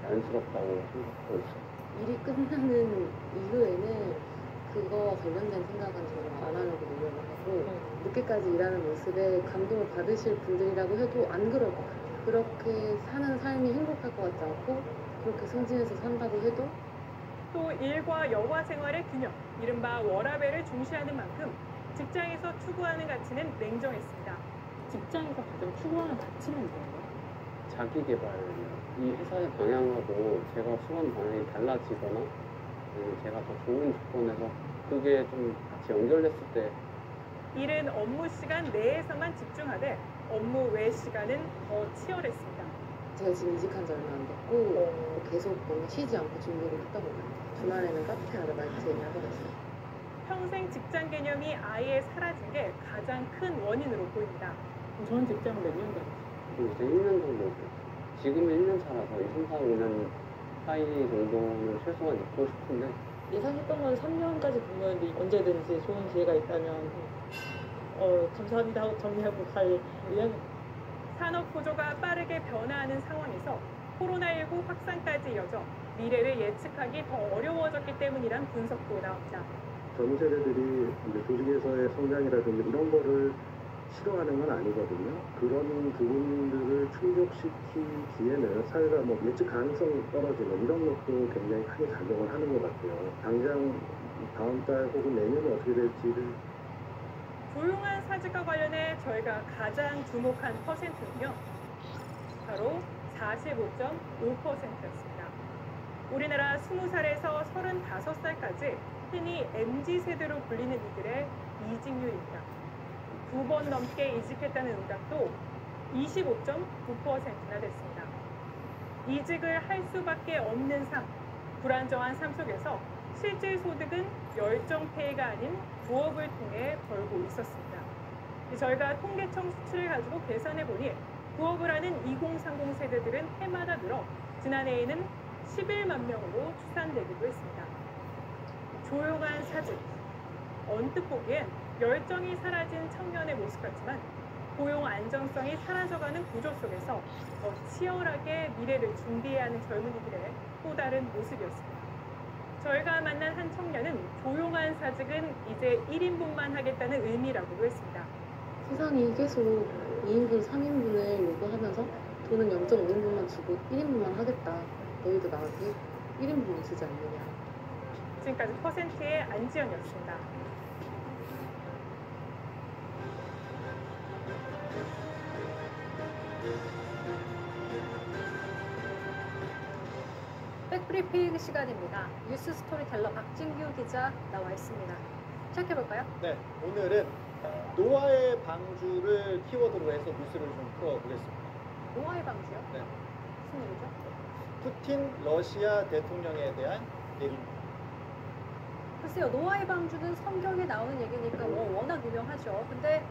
자연스럽다고 생각하고 있어요. 일이 끝나는 이후에는 그거와 관련된 생각은 저는 안 하려고 노력을 하고 늦게까지 일하는 모습에 감동을 받으실 분들이라고 해도 안 그럴 것 같아요. 그렇게 사는 삶이 행복할 것 같지 않고 그렇게 승진해서 산다고 해도 또 일과 여가 생활의 균형, 이른바 워라밸을 중시하는 만큼 직장에서 추구하는 가치는 냉정했습니다. 직장에서 가장 추구하는 가치는 뭐예요? 자기 개발, 이 회사의 방향하고 제가 추구하는 방향이 달라지거나 제가 더 좋은 조건에서 그게 좀 같이 연결됐을 때 일은 업무 시간 내에서만 집중하되 업무 외 시간은 더 치열했습니다. 제가 지금 이직한 지 얼마 안 됐고 계속 뭔가 쉬지 않고 준비를 했던 것 같아요. 주말에는 카페 아르바이트 하고 있어요. 평생 직장 개념이 아예 사라진 게 가장 큰 원인으로 보입니다. 저는 직장 몇 년 다녔어요? 이제 1년 정도 지금은 1년 차라서 2, 3, 4, 5년 사이 정도는 최소한 있고 싶은데 예상했던 건 3년까지 근무했는데 언제든지 좋은 기회가 있다면 감사합니다 하고 정리하고 갈 의향. 산업 구조가 빠르게 변화하는 상황에서 코로나19 확산까지 이어져 미래를 예측하기 더 어려워졌기 때문이란 분석도 나옵니다. 젊은 세대들이 이제 조직에서의 성장이라든지 이런 거를 싫어하는 건 아니거든요. 그런 부분들을 충족시키기에는 사회가 뭐 예측 가능성이 떨어지는 이런 것도 굉장히 크게 작용을 하는 것 같아요. 당장 다음 달 혹은 내년에 어떻게 될지를. 조용한 사직과 관련해 저희가 가장 주목한 퍼센트는요. 바로 차로 45.5%였습니다. 우리나라 20살에서 35살까지 흔히 MZ세대로 불리는 이들의 이직률입니다. 2번 넘게 이직했다는 응답도 25.9%나 됐습니다. 이직을 할 수밖에 없는 삶, 불안정한 삶 속에서 실질 소득은 열정페이가 아닌 부업을 통해 벌고 있었습니다. 저희가 통계청 수치를 가지고 계산해보니 부업을 하는 2030 세대들은 해마다 늘어 지난해에는 11만 명으로 추산되기도 했습니다. 조용한 사직, 언뜻 보기엔 열정이 사라진 청년의 모습 같지만 고용 안정성이 사라져가는 구조 속에서 더 치열하게 미래를 준비해야 하는 젊은이들의 또 다른 모습이었습니다. 저희가 만난 한 청년은 조용한 사직은 이제 1인분만 하겠다는 의미라고도 했습니다. 세상이 계속 2인분, 3인분을 요구하면서 돈은 0.5인분만 주고 1인분만 하겠다. 너희도 나한테 1인분만 주지 않느냐. 지금까지 퍼센트의 안지연이었습니다. 백브리핑 시간입니다. 뉴스 스토리텔러 박진규 기자 나와 있습니다. 시작해볼까요? 네, 오늘은 노아의 방주를 키워드로 해서 뉴스를 좀 풀어보겠습니다. 노아의 방주요? 네. 무슨 일이죠? 푸틴 러시아 대통령에 대한 얘기입니다. 글쎄요, 노아의 방주는 성경에 나오는 얘기니까 워낙 유명하죠. 근데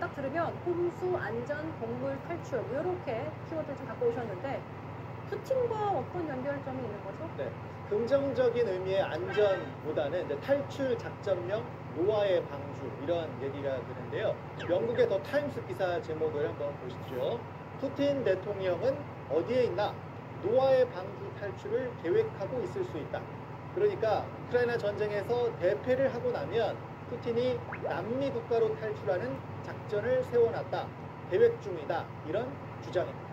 딱 들으면 홍수, 안전, 동물 탈출 이렇게 키워드를 좀 갖고 오셨는데 푸틴과 어떤 연결점이 있는 거죠? 네, 긍정적인 의미의 안전보다는 이제 탈출 작전명 노아의 방주 이런 얘기가 되는데요. 영국의 더 타임스 기사 제목을 한번 보시죠. 푸틴 대통령은 어디에 있나? 노아의 방주 탈출을 계획하고 있을 수 있다. 그러니까 우크라이나 전쟁에서 대패를 하고 나면 푸틴이 남미 국가로 탈출하는 작전을 세워놨다. 계획 중이다. 이런 주장입니다.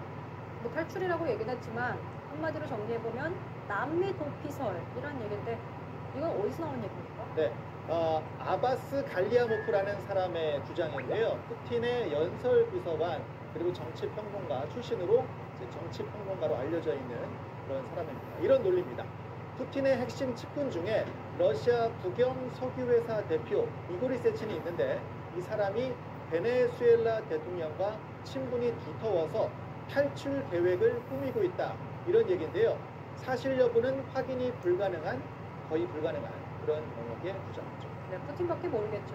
뭐 탈출이라고 얘기는 했지만 한마디로 정리해보면 남미 도피설 이런 얘기인데 이건 어디서 나온 얘기입니까? 네, 아바스 갈리아모프라는 사람의 주장인데요. 푸틴의 연설 비서관 그리고 정치평론가 출신으로 정치평론가로 알려져 있는 그런 사람입니다. 이런 논리입니다. 푸틴의 핵심 측근 중에 러시아 국영 석유회사 대표 이고리 세친이 있는데 이 사람이 베네수엘라 대통령과 친분이 두터워서 탈출 계획을 꾸미고 있다. 이런 얘기인데요. 사실 여부는 확인이 불가능한, 거의 불가능한 그런 영역의 주장이죠. 네, 푸틴밖에 모르겠죠.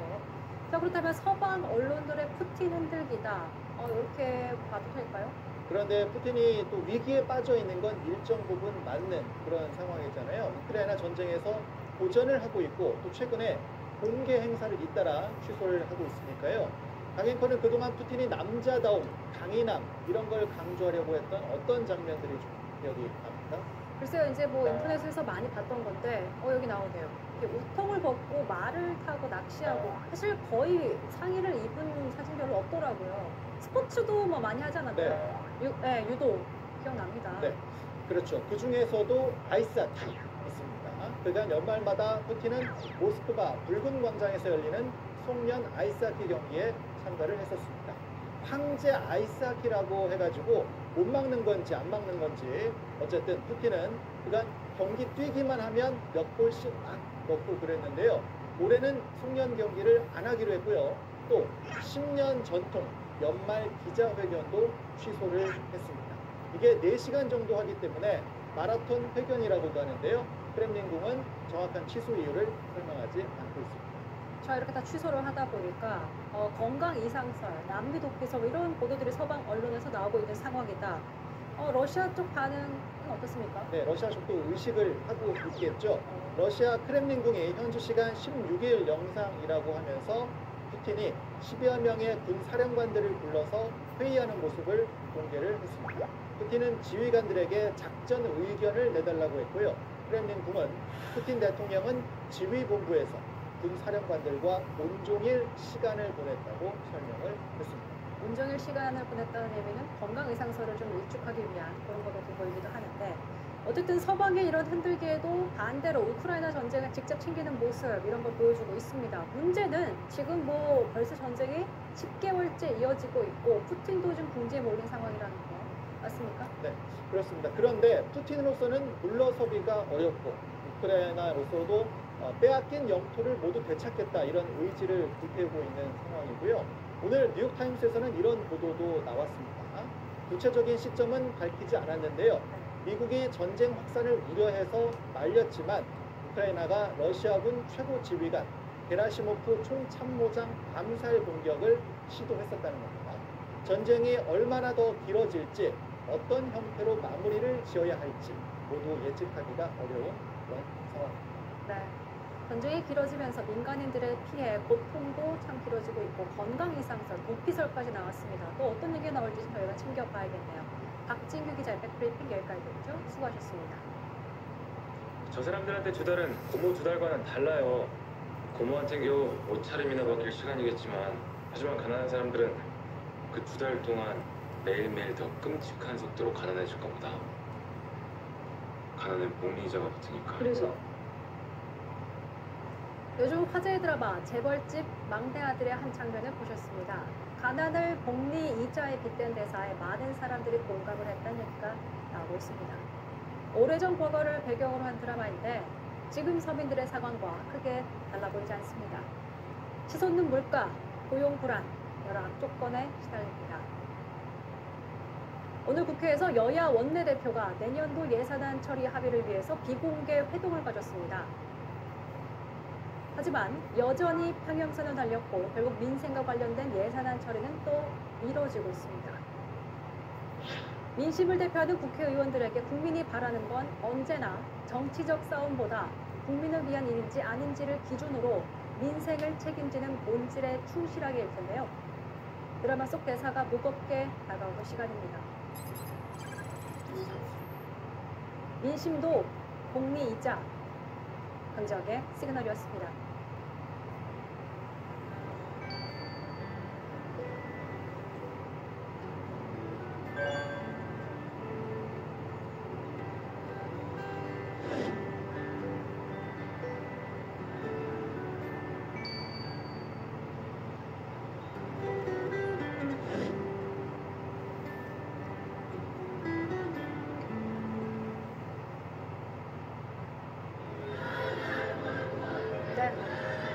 자, 그렇다면 서방 언론들의 푸틴 흔들기다. 이렇게 봐도 될까요? 그런데 푸틴이 또 위기에 빠져 있는 건 일정 부분 맞는 그런 상황이잖아요. 우크라이나 전쟁에서 고전을 하고 있고 또 최근에 공개 행사를 잇따라 취소를 하고 있으니까요. 강행커는 그동안 푸틴이 남자다움, 강인함 이런 걸 강조하려고 했던 어떤 장면들이 좀 기억이 납니까? 글쎄요, 이제 뭐 인터넷에서 많이 봤던 건데 여기 나오네요. 우통을 벗고 말을 타고 낚시하고 사실 거의 상의를 입은 사진 별로 없더라고요. 스포츠도 뭐 많이 하잖아요. 네. 유도 기억납니다. 네, 그렇죠. 그 중에서도 아이스하키 있습니다. 그간 연말마다 푸틴은 모스크바 붉은 광장에서 열리는 송년 아이스하키 경기에 참가를 했었습니다. 황제 아이스하키라고 해가지고 못 막는 건지 안 막는 건지 어쨌든 푸틴은 그간 경기 뛰기만 하면 몇 골씩 막 넣고 그랬는데요. 올해는 송년 경기를 안 하기로 했고요. 또 10년 전통 연말 기자회견도 취소를 했습니다. 이게 4시간 정도 하기 때문에 마라톤 회견이라고도 하는데요. 크렘린궁은 정확한 취소 이유를 설명하지 않고 있습니다. 자, 이렇게 다 취소를 하다 보니까 건강 이상설, 남미 도피설 이런 보도들이 서방 언론에서 나오고 있는 상황이다. 러시아 쪽 반응은 어떻습니까? 네, 러시아 쪽도 의식을 하고 있겠죠. 러시아 크렘린궁이 현지 시간 16일 영상이라고 하면서 푸틴이 10여 명의 군 사령관들을 불러서 회의하는 모습을 공개를 했습니다. 푸틴은 지휘관들에게 작전 의견을 내달라고 했고요. 크렘린궁은 푸틴 대통령은 지휘본부에서 군 사령관들과 온종일 시간을 보냈다고 설명을 했습니다. 온종일 시간을 보냈다는 의미는 건강 의상설을 좀 일축하기 위한 그런 것으로 보이기도 하는데 어쨌든 서방의 이런 흔들기에도 반대로 우크라이나 전쟁을 직접 챙기는 모습 이런 걸 보여주고 있습니다. 문제는 지금 뭐 벌써 전쟁이 10개월째 이어지고 있고 푸틴도 좀 궁지에 몰린 상황이라는 거. 맞습니까? 네, 그렇습니다. 그런데 푸틴으로서는 물러서기가 어렵고 우크라이나로서도 빼앗긴 영토를 모두 되찾겠다 이런 의지를 불태우고 있는 상황이고요. 오늘 뉴욕타임스에서는 이런 보도도 나왔습니다. 구체적인 시점은 밝히지 않았는데요. 미국이 전쟁 확산을 우려해서 말렸지만 우크라이나가 러시아군 최고 지휘관 게라시모프 총참모장 암살 공격을 시도했었다는 겁니다. 전쟁이 얼마나 더 길어질지 어떤 형태로 마무리를 지어야 할지 모두 예측하기가 어려운 그런 상황입니다. 네. 전쟁이 길어지면서 민간인들의 피해, 고통도 참 길어지고 있고 건강 이상설, 도피설까지 나왔습니다. 또 어떤 얘기가 나올지 저희가 챙겨봐야겠네요. 박진규 기자의 백브리핑 여기까지 됐죠. 수고하셨습니다. 저 사람들한테 2달은 고모 2달과는 달라요. 고모한텐 겨우 옷차림이나 바뀔 시간이겠지만 하지만 가난한 사람들은 그 2달 동안 매일매일 더 끔찍한 속도로 가난해질 겁니다. 가난은 복리이자가 붙으니까. 그래서 요즘 화제의 드라마 재벌집 막내 아들의 한 장면을 보셨습니다. 가난을 복리 이자에 빗댄 대사에 많은 사람들이 공감을 했다는 얘기가 나오고 있습니다. 오래전 과거를 배경으로 한 드라마인데 지금 서민들의 상황과 크게 달라 보이지 않습니다. 치솟는 물가, 고용 불안, 여러 악조건에 시달립니다. 오늘 국회에서 여야 원내대표가 내년도 예산안 처리 합의를 위해서 비공개 회동을 가졌습니다. 하지만 여전히 평행선을 달렸고 결국 민생과 관련된 예산안 처리는 또 미뤄지고 있습니다. 민심을 대표하는 국회의원들에게 국민이 바라는 건 언제나 정치적 싸움보다 국민을 위한 일인지 아닌지를 기준으로 민생을 책임지는 본질에 충실하게 일 텐데요. 드라마 속 대사가 무겁게 다가오는 시간입니다. 민심도 복리이자 강적의 시그널이었습니다.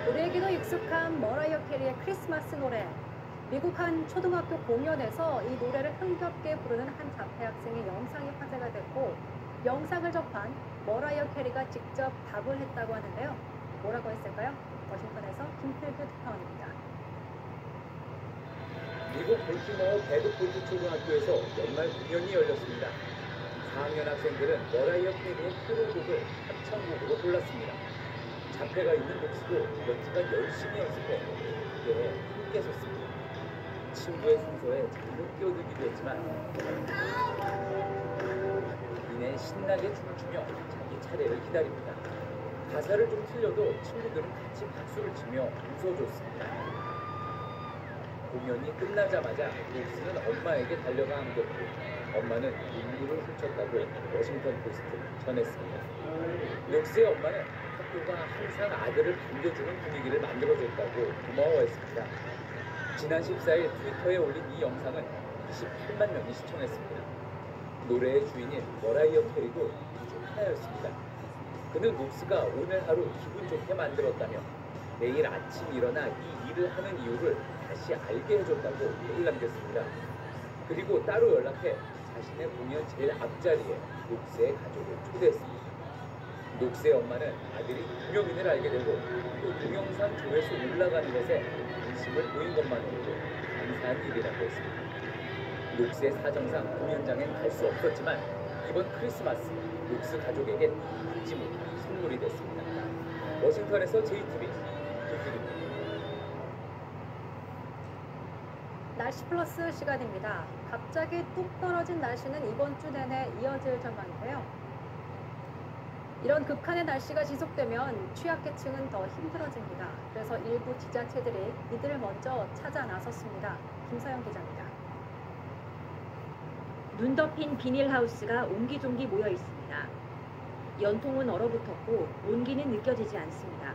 우리에게도 익숙한 머라이어 캐리의 크리스마스 노래. 미국 한 초등학교 공연에서 이 노래를 흥겹게 부르는 한 자폐 학생의 영상이 화제가 됐고 영상을 접한 머라이어 캐리가 직접 답을 했다고 하는데요. 뭐라고 했을까요? 워싱턴에서 김필규 특파원입니다. 미국 볼티모어 베드포드 초등학교에서 연말 공연이 열렸습니다. 4학년 학생들은 머라이어 캐리의 프로곡을 합창곡으로 골랐습니다. 자폐가 있는 목수도 연주가 열심히 연습해 무대에 함께 섰습니다. 친구의 순서에 잘못 끼어들기도 했지만 이내 신나게 춤을 추며 자기 차례를 기다립니다. 가사를 좀 틀려도 친구들은 같이 박수를 치며 웃어줬습니다. 공연이 끝나자마자 녹스는 엄마에게 달려가 안겼고 엄마는 눈물을 훔쳤다고 워싱턴 포스트는 전했습니다. 녹스의 엄마는 학교가 항상 아들을 반겨주는 분위기를 만들어줬다고 고마워했습니다. 지난 14일 트위터에 올린 이 영상은 28만 명이 시청했습니다. 노래의 주인인 머라이어 캐리도 이 중 하나였습니다. 그는 녹스가 오늘 하루 기분 좋게 만들었다며 내일 아침 일어나 이 일을 하는 이유를 다시 알게 해줬다고 글을 남겼습니다. 그리고 따로 연락해 자신의 공연 제일 앞자리에 녹스의 가족을 초대했습니다. 녹스의 엄마는 아들이 유명인을 알게 되고 또 동영상 조회수 올라가는 것에 관심을 보인 것만으로도 감사한 일이라고 했습니다. 녹스의 사정상 공연장엔 갈 수 없었지만 이번 크리스마스 녹스 가족에겐 잊지 못할 선물이 됐습니다. 워싱턴에서 JTBC 김필규입니다. 날씨 플러스 시간입니다. 갑자기 뚝 떨어진 날씨는 이번 주 내내 이어질 전망인데요. 이런 극한의 날씨가 지속되면 취약계층은 더 힘들어집니다. 그래서 일부 지자체들이 이들을 먼저 찾아 나섰습니다. 김서영 기자입니다. 눈 덮인 비닐하우스가 옹기종기 모여 있습니다. 연통은 얼어붙었고 온기는 느껴지지 않습니다.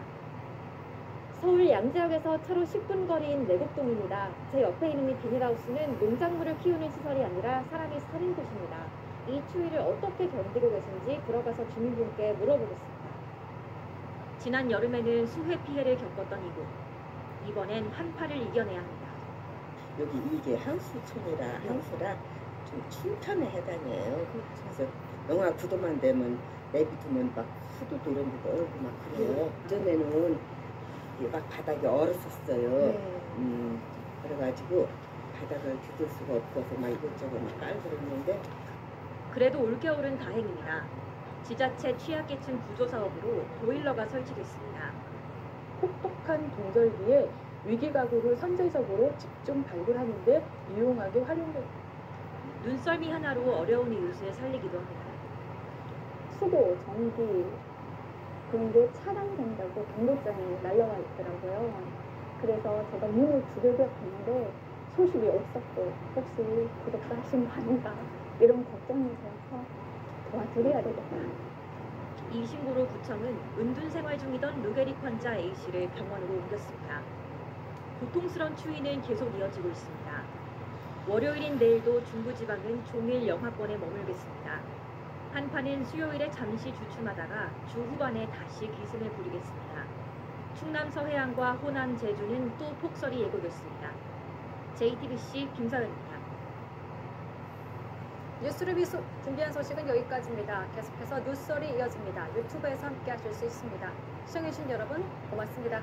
서울 양재역에서 차로 10분 거리인 내곡동입니다. 제 옆에 있는 이 비닐하우스는 농작물을 키우는 시설이 아니라 사람이 사는 곳입니다. 이 추위를 어떻게 견디고 계신지 들어가서 주민분께 물어보겠습니다. 지난 여름에는 수해 피해를 겪었던 이곳. 이번엔 한파를 이겨내야 합니다. 여기 이게 향수촌이라 향수라 좀 춘천에 해당해요. 그래서 영하 9도만 되면 내비두면 막 수도도 이런 데도 얼고 막 그래요. 그전에는 이게 막 바닥이 얼었었어요. 그래가지고 바닥을 디딜 수가 없어서 막 이것저것 막 깔고 그랬는데 그래도 올겨울은 다행입니다. 지자체 취약계층 구조사업으로 보일러가 설치됐습니다. 혹독한 동절기에 위기 가구를 선제적으로 집중 발굴하는데 유용하게 활용됩니다. 눈썰미 하나로 어려운 이웃을 살리기도 합니다. 수도, 전기 그런 게 차단된다고 경고장이 날라와 있더라고요. 그래서 제가 문을 두들겨 봤는데 소식이 없었고 혹시 구독자 하신 거 아닌가 이런 걱정이 돼서 도와드려야 되겠다. 이 신고로 구청은 은둔 생활 중이던 루게릭 환자 A씨를 병원으로 옮겼습니다. 고통스러운 추위는 계속 이어지고 있습니다. 월요일인 내일도 중부지방은 종일 영하권에 머물겠습니다. 한파는 수요일에 잠시 주춤하다가 주 후반에 다시 기승을 부리겠습니다. 충남 서해안과 호남 제주는 또 폭설이 예고됐습니다. JTBC 김서연입니다. 뉴스를 준비한 소식은 여기까지입니다. 계속해서 뉴스설이 이어집니다. 유튜브에서 함께 하실 수 있습니다. 시청해주신 여러분 고맙습니다.